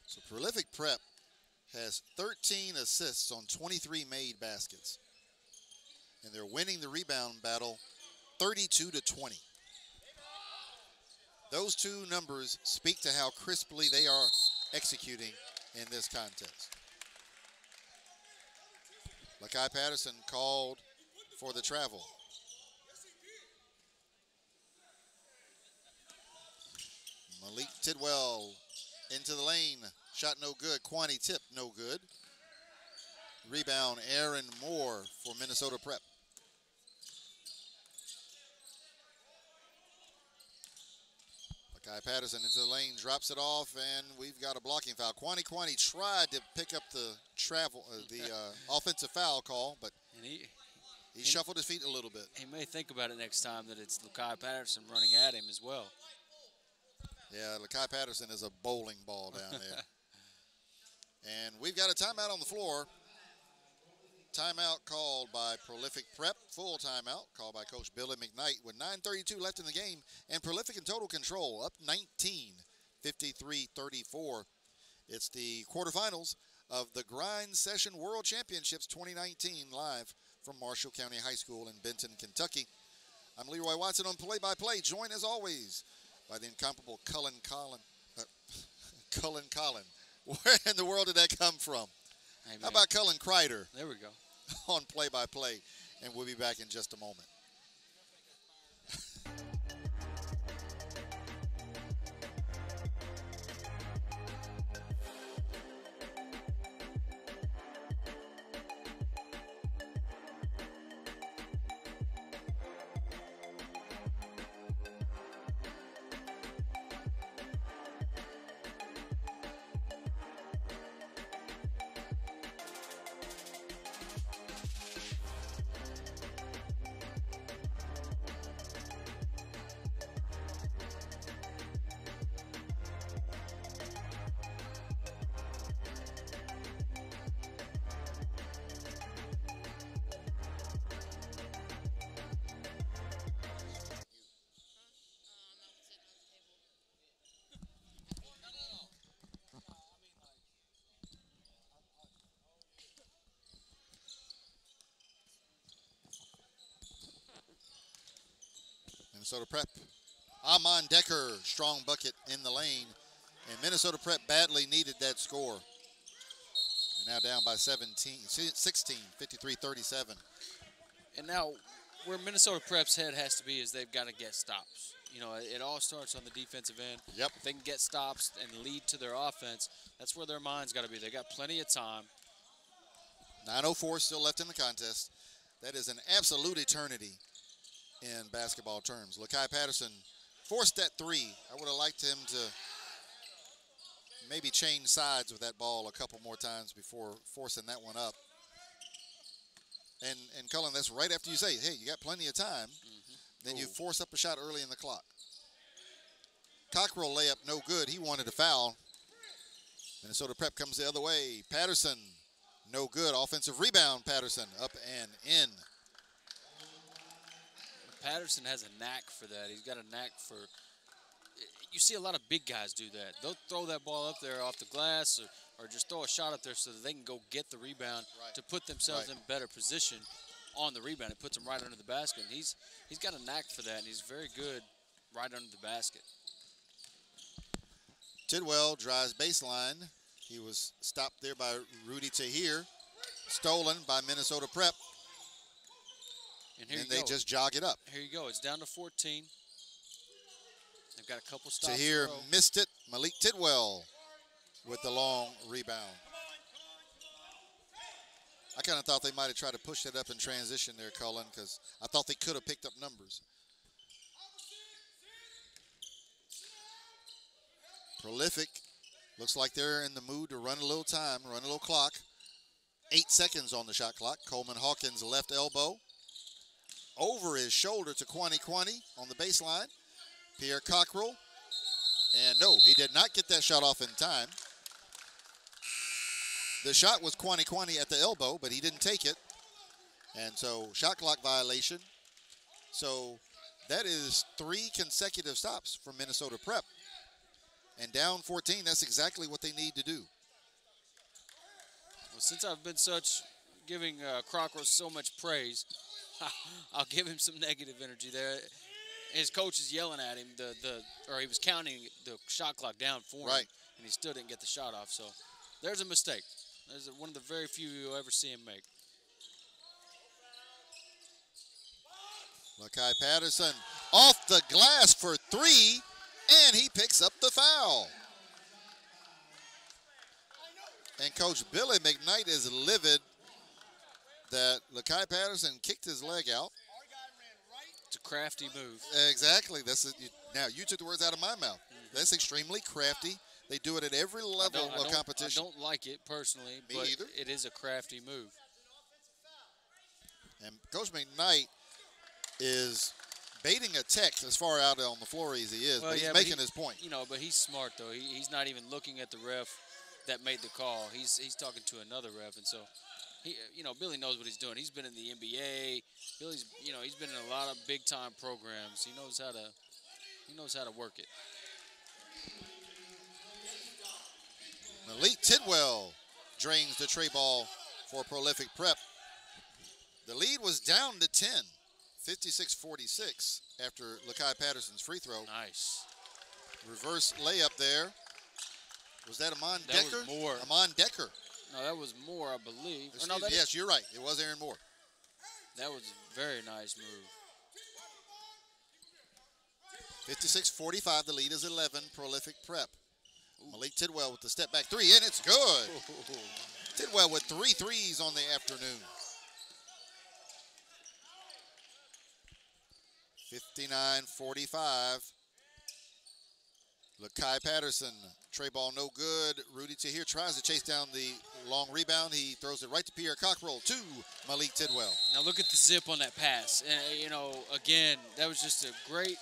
So Prolific Prep has 13 assists on 23 made baskets. And they're winning the rebound battle 32-20. Those 2 numbers speak to how crisply they are executing in this contest. Lakai Patterson called for the travel. Malik Tidwell into the lane. Shot no good. Kwani tip no good. Rebound Aaron Moore for Minnesota Prep. Kai Patterson into the lane, drops it off, and we've got a blocking foul. Kwani tried to pick up the offensive foul call, but And he shuffled his feet a little bit. he may think about it next time that it's Kai Patterson running at him as well. Yeah, Kai Patterson is a bowling ball down there. And we've got a timeout on the floor. Timeout called by Prolific Prep. Full timeout called by Coach Billy McKnight with 9:32 left in the game. And Prolific in total control, up 19, 53-34. It's the quarterfinals of the Grind Session World Championships 2019 live from Marshall County High School in Benton, Kentucky. I'm Leroy Watson on play-by-play, joined as always by the incomparable Cullen Collin. Where in the world did that come from? Hey, How about Cullen Kreider There we go. on play-by-play? And we'll be back in just a moment. Minnesota Prep. Amon Decker, strong bucket in the lane. And Minnesota Prep badly needed that score. And now down by 16, 53-37. And now where Minnesota Prep's head has to be is they've got to get stops. You know, it all starts on the defensive end. Yep. If they can get stops and lead to their offense, that's where their mind's got to be. They got plenty of time. 9:04 still left in the contest. That is an absolute eternity in basketball terms. Lakai Patterson forced that three. I would have liked him to maybe change sides with that ball a couple more times before forcing that one up. And Cullen, that's right after you say, hey, you got plenty of time. Then you force up a shot early in the clock. Cockrell layup no good. He wanted a foul. Minnesota Prep comes the other way. Patterson, no good. Offensive rebound, Patterson, up and in. Patterson has a knack for that. He's got a knack for – you see a lot of big guys do that. They'll throw that ball up there off the glass or just throw a shot up there so that they can go get the rebound to put themselves in better position on the rebound. It puts them right under the basket. And he's got a knack for that, and he's very good right under the basket. Tidwell drives baseline. He was stopped there by Rudy Tahir. Stolen by Minnesota Prep. And they just jog it up. Here you go. It's down to 14. They've got a couple stops. Tahir missed it. Malik Tidwell with the long rebound. I kind of thought they might have tried to push that up in transition there, Cullen, because I thought they could have picked up numbers. Prolific. Looks like they're in the mood to run a little time, run a little clock. 8 seconds on the shot clock. Coleman Hawkins left elbow. Over his shoulder to Kwani on the baseline. Pierre Cockrell. And no, he did not get that shot off in time. The shot was Kwani at the elbow, but he didn't take it. And so shot clock violation. So that is 3 consecutive stops for Minnesota Prep. And down 14, that's exactly what they need to do. Well, since I've been giving Cockrell so much praise, I'll give him some negative energy there. His coach is yelling at him, or he was counting the shot clock down for him, and he still didn't get the shot off. So there's a mistake. There's one of the very few you'll ever see him make. Lakai Patterson off the glass for 3, and he picks up the foul. And Coach Billy McKnight is livid that Lakai Patterson kicked his leg out. It's a crafty move. Exactly. That's it. Now, you took the words out of my mouth. That's extremely crafty. They do it at every level of competition. I don't like it personally, Me but either. it is a crafty move. And Coach McKnight is baiting a Tex as far out on the floor as he is, Well, but he's yeah, making his point. You know, but he's smart though. He's not even looking at the ref that made the call. He's talking to another ref, and so Billy knows what he's doing. He's been in the NBA. Billy's he's been in a lot of big time programs. He knows how to work it. Malik Tidwell drains the tray ball for Prolific Prep. The lead was down to 10, 56-46 after Lakai Patterson's free throw. Nice. Reverse layup there. Was that Amon That Decker? was Moore. Amon Decker. No, that was Moore, I believe. Yes, you're right. It was Aaron Moore. That was a very nice move. 56-45. The lead is 11. Prolific Prep. Malik Tidwell with the step back three, and it's good. Tidwell with 3 threes on the afternoon. 59-45. Lakai Patterson, tray ball no good. Rudy Tahir tries to chase down the long rebound. He throws it right to Pierre Cockrell to Malik Tidwell. Now look at the zip on that pass. And, again, that was just a great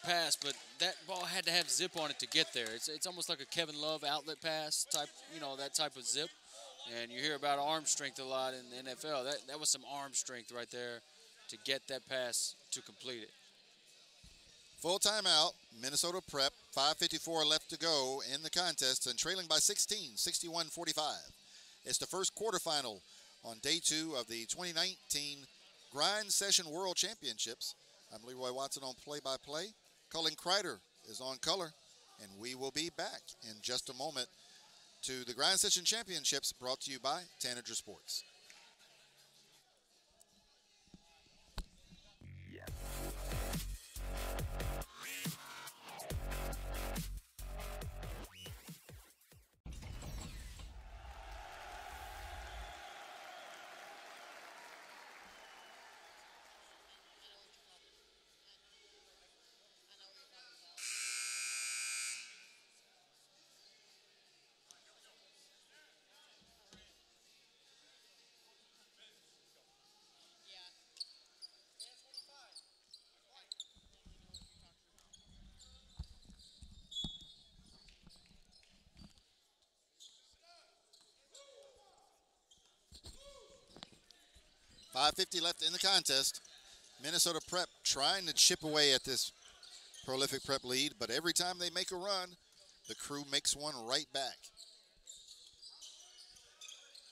pass, but that ball had to have zip on it to get there. It's almost like a Kevin Love outlet pass type, that type of zip. And you hear about arm strength a lot in the NFL. That was some arm strength right there to get that pass to complete it. Full timeout, Minnesota Prep, 5:54 left to go in the contest and trailing by 16, 61-45. It's the first quarterfinal on day 2 of the 2019 Grind Session World Championships. I'm Leroy Watson on play-by-play. Colin Kreider is on color, and we will be back in just a moment to the Grind Session Championships brought to you by Tanager Sports. .550 left in the contest. Minnesota Prep trying to chip away at this Prolific Prep lead, but every time they make a run, the crew makes one right back.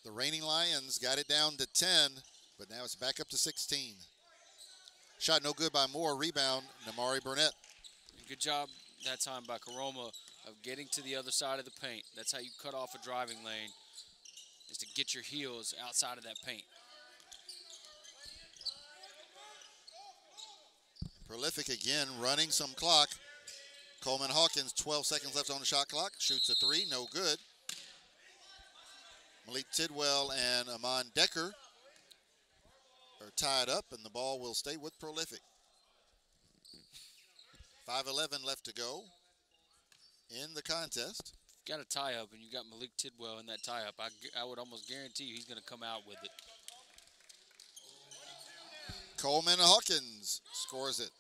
The reigning Lions got it down to 10, but now it's back up to 16. Shot no good by Moore. Rebound, Namari Burnett. Good job that time by Karoma of getting to the other side of the paint. That's how you cut off a driving lane, is to get your heels outside of that paint. Prolific again running some clock. Coleman Hawkins, 12 seconds left on the shot clock. Shoots a 3, no good. Malik Tidwell and Amon Decker are tied up, and the ball will stay with Prolific. 5:11 left to go in the contest. Got a tie-up, and you got Malik Tidwell in that tie-up. I would almost guarantee you he's going to come out with it. Coleman Hawkins scores it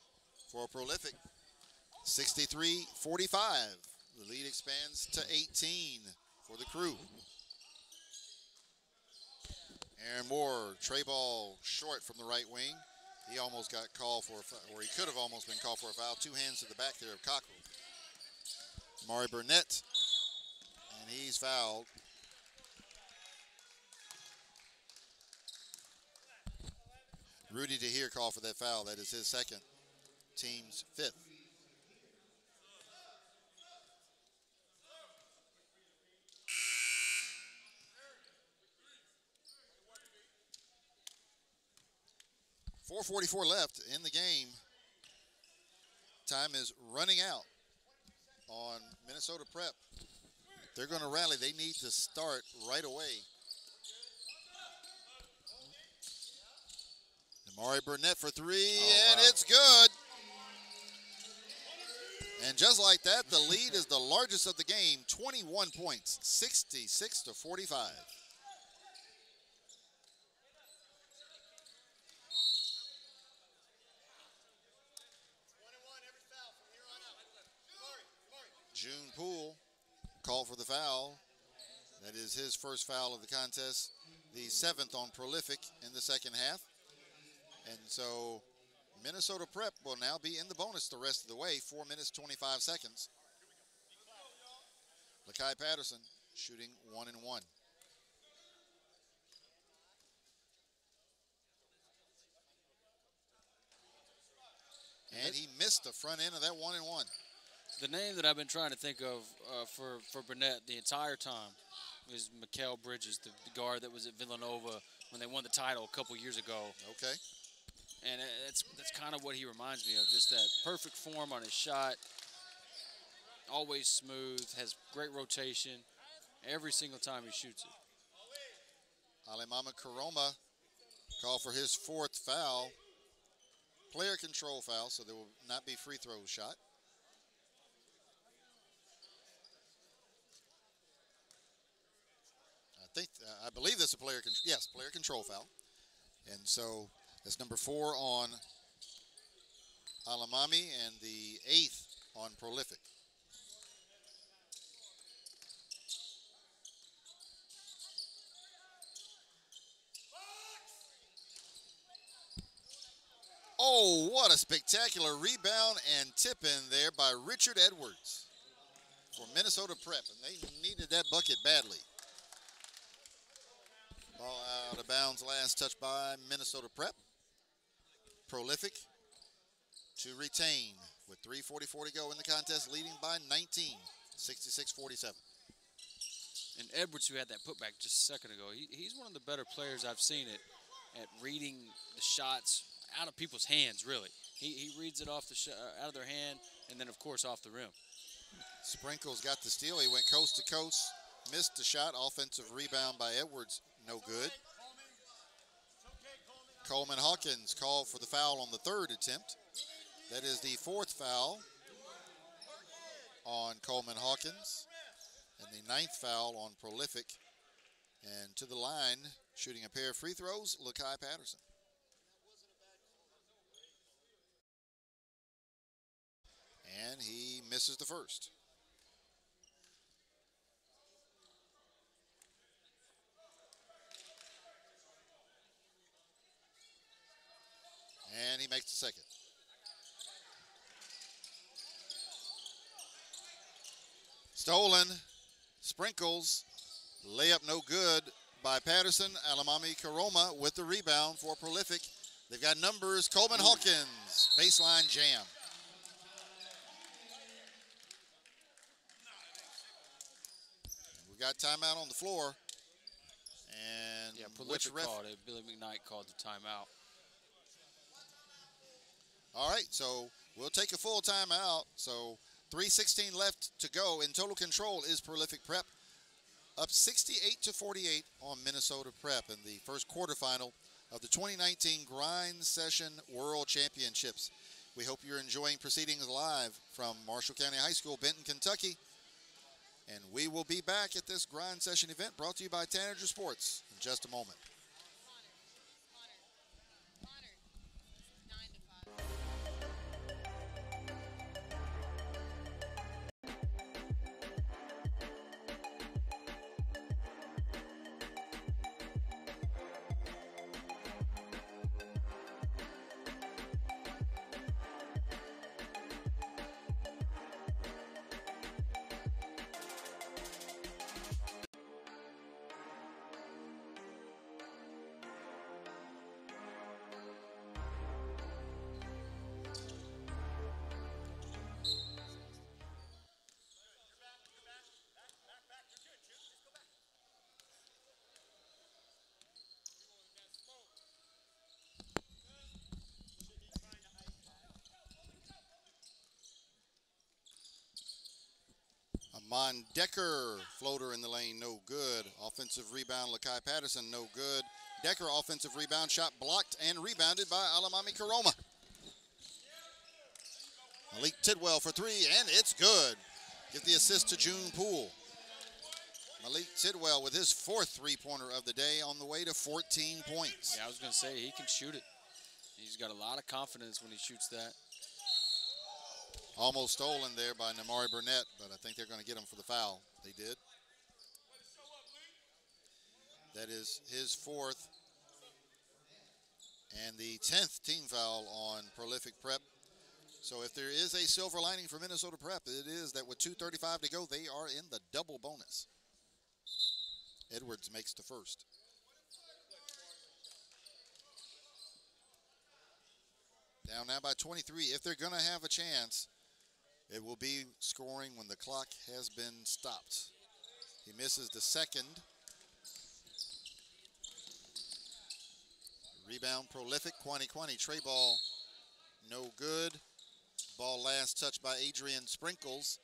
for Prolific. 63-45. The lead expands to 18 for the crew. Aaron Moore, tray ball short from the right wing. He almost got called for a foul, or he could have almost been called for a foul. 2 hands to the back there of Cockrell. Mari Burnett, and he's fouled. Rudy Tahir called for that foul. That is his second, team's 5th. .444 left in the game. Time is running out on Minnesota Prep. They're going to rally. They need to start right away. Namari Burnett for 3, and it's good. And just like that, the lead is the largest of the game, 21 points, 66-45. June Poole called for the foul. That is his first foul of the contest, the 7th on Prolific in the second half. And so Minnesota Prep will now be in the bonus the rest of the way, 4 minutes, 25 seconds. Lakai Patterson shooting 1 and 1. And he missed the front end of that 1 and 1. The name that I've been trying to think of for Burnett the entire time is Mikal Bridges, the guard that was at Villanova when they won the title a couple years ago. Okay. And that's kind of what he reminds me of, just that perfect form on his shot, always smooth, has great rotation every single time he shoots it. Alimama Karoma called for his 4th foul. Player control foul, so there will not be free throw shot. I believe that's a player control foul. And so that's number 4 on Alamami and the 8th on Prolific. Oh, what a spectacular rebound and tip in there by Richard Edwards for Minnesota Prep, and they needed that bucket badly. Ball out of bounds, last touch by Minnesota Prep. Prolific to retain with 3:44 to go in the contest, leading by 19, 66-47. And Edwards, who had that putback just a second ago, he's one of the better players I've seen at reading the shots out of people's hands, really. He reads it off out of their hand, and then, of course, off the rim. Sprinkles got the steal. He went coast to coast, missed the shot. Offensive rebound by Edwards, no good. Coleman Hawkins called for the foul on the 3rd attempt. That is the 4th foul on Coleman Hawkins, and the 9th foul on Prolific. And to the line, shooting a pair of free throws, Lakai Patterson. And he misses the first. And he makes the second. Stolen. Sprinkles. Layup no good by Patterson. Alamami Karoma with the rebound for Prolific. They've got numbers. Coleman Hawkins. Baseline jam. We've got timeout on the floor. And yeah, Prolific called it. Billy McKnight called the timeout. All right, so we'll take a full timeout. So 3:16 left to go. In total control is Prolific Prep. Up 68-48 on Minnesota Prep in the first quarterfinal of the 2019 Grind Session World Championships. We hope you're enjoying proceedings live from Marshall County High School, Benton, Kentucky. And we will be back at this Grind Session event brought to you by Tanager Sports in just a moment. Amon Decker, floater in the lane, no good. Offensive rebound, Lakai Patterson, no good. Decker, offensive rebound, shot blocked and rebounded by Alamami Karoma. Malik Tidwell for three, and it's good. Give the assist to June Poole. Malik Tidwell with his fourth three-pointer of the day on the way to 14 points. Yeah, I was going to say, he can shoot it. He's got a lot of confidence when he shoots that. Almost stolen there by Namari Burnett, but I think they're going to get him for the foul. They did. That is his fourth and the 10th team foul on Prolific Prep. So if there is a silver lining for Minnesota Prep, it is that with 2:35 to go, they are in the double bonus. Edwards makes the first. Down now by 23. If they're going to have a chance, it will be scoring when the clock has been stopped. He misses the second. Rebound, Prolific, Quani, tray ball, no good. Ball last touched by Adrian Sprinkles.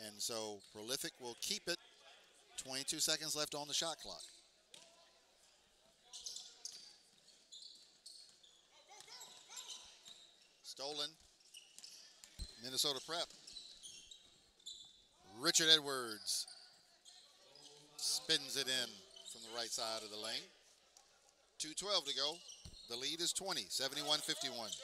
And so Prolific will keep it. 22 seconds left on the shot clock. Stolen. Minnesota Prep. Richard Edwards spins it in from the right side of the lane. 2:12 to go. The lead is 20, 71-51.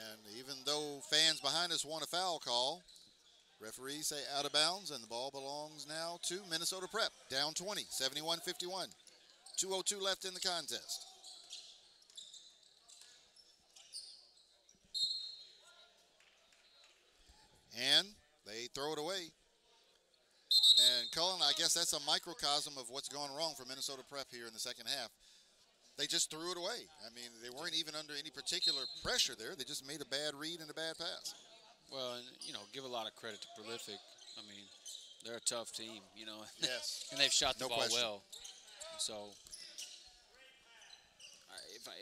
And even though fans behind us want a foul call, referees say out of bounds, and the ball belongs now to Minnesota Prep. Down 20, 71-51. 2:02 left in the contest. And they throw it away. And Cullen, I guess that's a microcosm of what's going wrong for Minnesota Prep here in the second half. They just threw it away. I mean, they weren't even under any particular pressure there. They just made a bad read and a bad pass. Well, and, you know, give a lot of credit to Prolific. I mean, they're a tough team, you know. Yes. And they've shot the No ball question. well. So,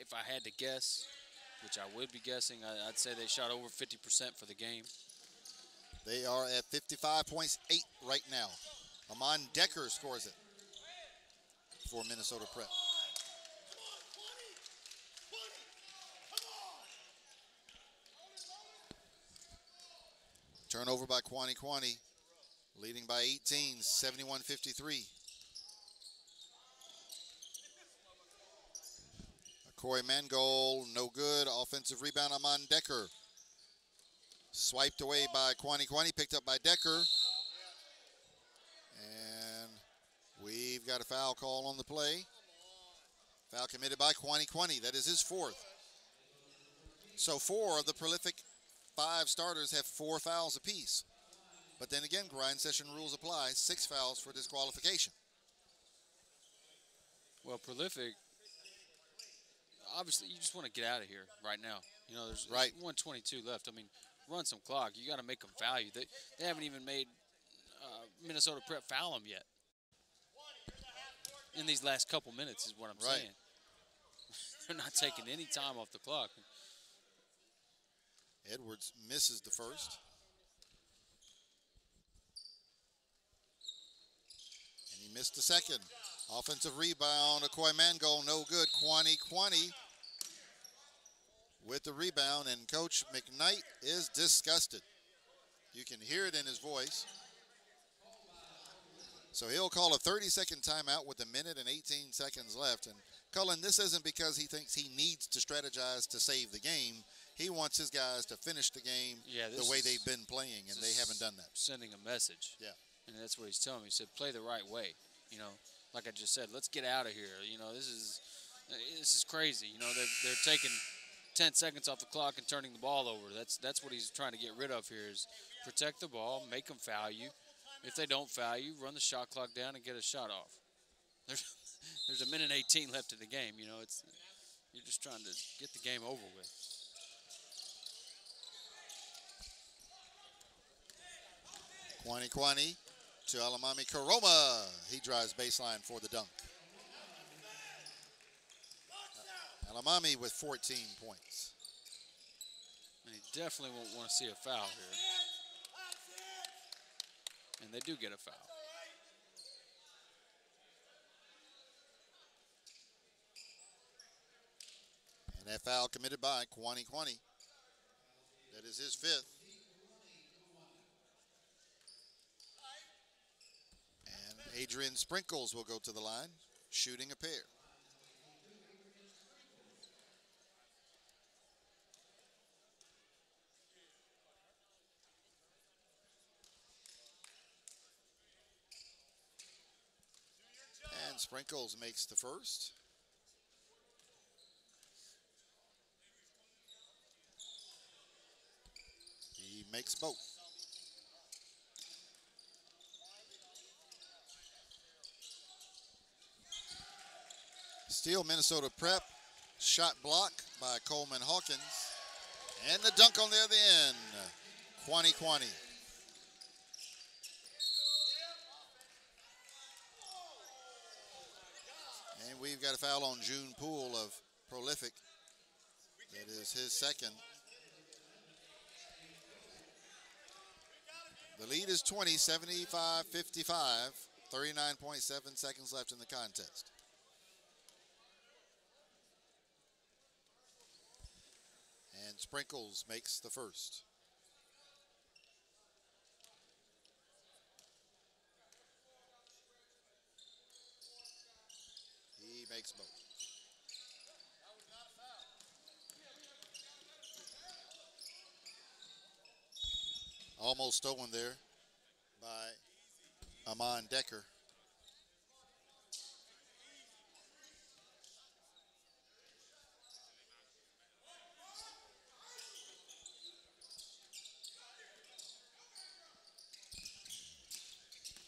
if I had to guess, which I would be guessing, I'd say they shot over 50% for the game. They are at 55.8 right now. Amon Decker scores it for Minnesota Prep. Turnover by Quani, leading by 18, 71-53. Corey Mangold, no good. Offensive rebound, Amon Decker. Swiped away by Quani, picked up by Decker. And we've got a foul call on the play. Foul committed by Quani. That is his fourth. So 4 of the Prolific 5 starters have 4 fouls apiece. But then again, grind session rules apply. 6 fouls for disqualification. Well, Prolific, obviously, you just want to get out of here right now. You know, there's Right. 1:22 left. I mean, run some clock. You got to make them foul you. They haven't even made Minnesota Prep foul them yet. In these last couple minutes is what I'm Right. saying. They're not taking any time off the clock. Edwards misses the first. And he missed the second. Offensive rebound, Akoy Mangold, no good. Quani with the rebound, and Coach McKnight is disgusted. You can hear it in his voice. So he'll call a 30-second timeout with 1 minute and 18 seconds left. And Cullen, this isn't because he thinks he needs to strategize to save the game. He wants his guys to finish the game the way they've been playing, and they haven't done that. Sending a message. Yeah. And that's what he's telling me. He said, play the right way. You know, like I just said, let's get out of here. You know, this is crazy. You know, they're taking 10 seconds off the clock and turning the ball over. That's what he's trying to get rid of here is protect the ball, make them foul you. If they don't foul you, run the shot clock down and get a shot off. There's 1 minute 18 left in the game. You know, you're just trying to get the game over with. Quani to Alamami Karoma. He drives baseline for the dunk. Alamami with 14 points. And he definitely won't want to see a foul here. And they do get a foul. And that foul committed by Kwani Kwani. That is his 5th. And Adrian Sprinkles will go to the line, shooting a pair. And Sprinkles makes the first. He makes both. Steal Minnesota Prep. Shot block by Coleman Hawkins. And the dunk on the other end. Kwani Kwani. And we've got a foul on June Poole of Prolific. That is his 2nd. The lead is 20, 75-55, 39.7 seconds left in the contest. And Sprinkles makes the first. He makes both. Almost stolen there by Amon Decker.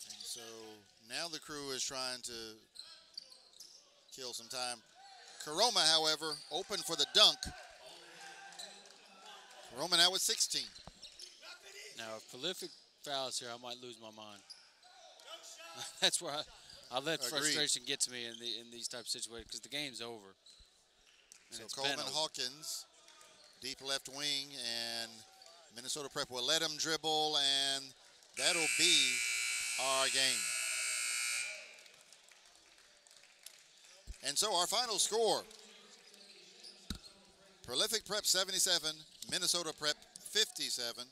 And so now the crew is trying to kill some time. Karoma, however, open for the dunk. Karoma now with 16. Now, if Prolific fouls here, I might lose my mind. That's where I let frustration get to me in these type of situations because the game's over. And so Coleman Hawkins, deep left wing, and Minnesota Prep will let him dribble, and that'll be our game. And so our final score, Prolific Prep 77, Minnesota Prep 57.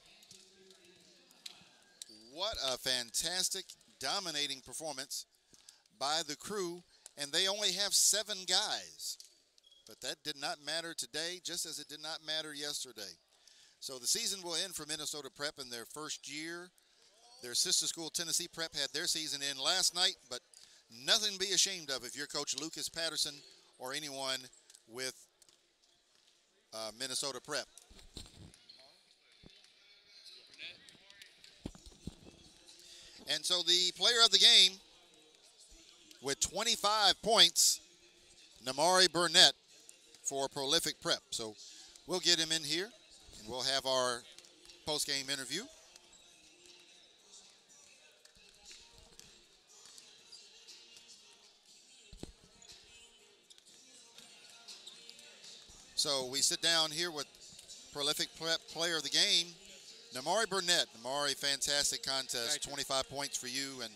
What a fantastic, dominating performance by the crew, and they only have 7 guys. But that did not matter today, just as it did not matter yesterday. So the season will end for Minnesota Prep in their first year. Their sister school, Tennessee Prep, had their season in last night, but nothing to be ashamed of if you're Coach Lucas Patterson or anyone with Minnesota Prep. And so the player of the game with 25 points, Namari Burnett for Prolific Prep. So we'll get him in here, and we'll have our post-game interview. So we sit down here with Prolific Prep player of the game, Namari Burnett. Namari, fantastic contest, 25 points for you, and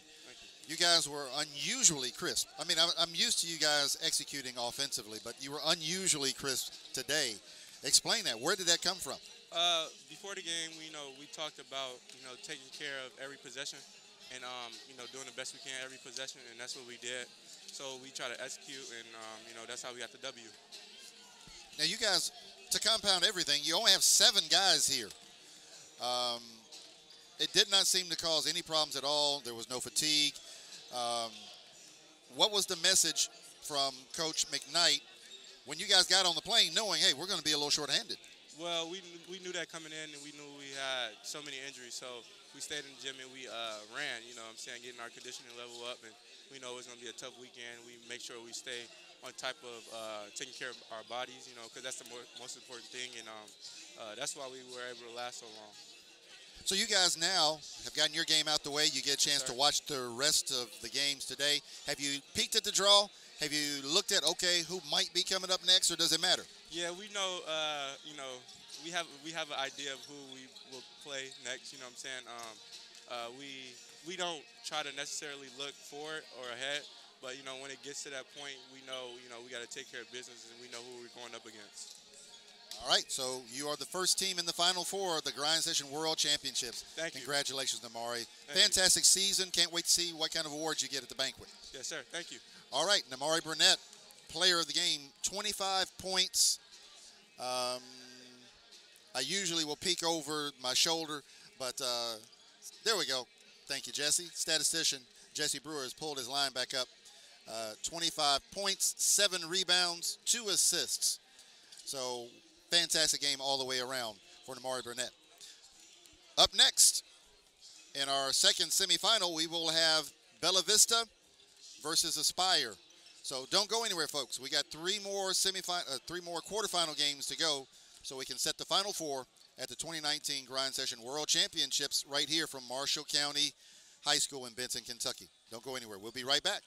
you guys were unusually crisp. I mean, I'm used to you guys executing offensively, but you were unusually crisp today. Explain that. Where did that come from? Before the game, we talked about, taking care of every possession and, doing the best we can every possession, and that's what we did. So we try to execute, and, that's how we got the W. Now, you guys, to compound everything, you only have 7 guys here. It did not seem to cause any problems at all. There was no fatigue. What was the message from Coach McKnight when you guys got on the plane knowing, hey, we're going to be a little short-handed? Well, we knew that coming in, and we knew we had so many injuries. So we stayed in the gym and we ran, getting our conditioning level up. And we know it's going to be a tough weekend. We make sure we stay on type of taking care of our bodies, because that's the most important thing. And that's why we were able to last so long. So you guys now have gotten your game out the way. You get a chance to watch the rest of the games today. Have you peeked at the draw? Have you looked at, okay, who might be coming up next, or does it matter? Yeah, we know, we have an idea of who we will play next, you know what I'm saying? We don't try to necessarily look forward or ahead, But, you know, when it gets to that point, we know, you know, we got to take care of business and we know who we're going up against. All right, so you are the first team in the Final Four of the Grind Session World Championships. Thank you. Congratulations, Namari. Thank Fantastic season. Can't wait to see what kind of awards you get at the banquet. Yes, sir. Thank you. All right, Namari Burnett, player of the game, 25 points. I usually will peek over my shoulder, but there we go. Thank you, Jesse. Statistician Jesse Brewer has pulled his line back up. 25 points, 7 rebounds, 2 assists. So fantastic game all the way around for Namari Burnett. Up next, in our second semifinal, we will have Bella Vista versus Aspire. So don't go anywhere, folks. We got 3 more quarterfinal games to go, so we can set the Final Four at the 2019 Grind Session World Championships right here from Marshall County High School in Benson, Kentucky. Don't go anywhere. We'll be right back.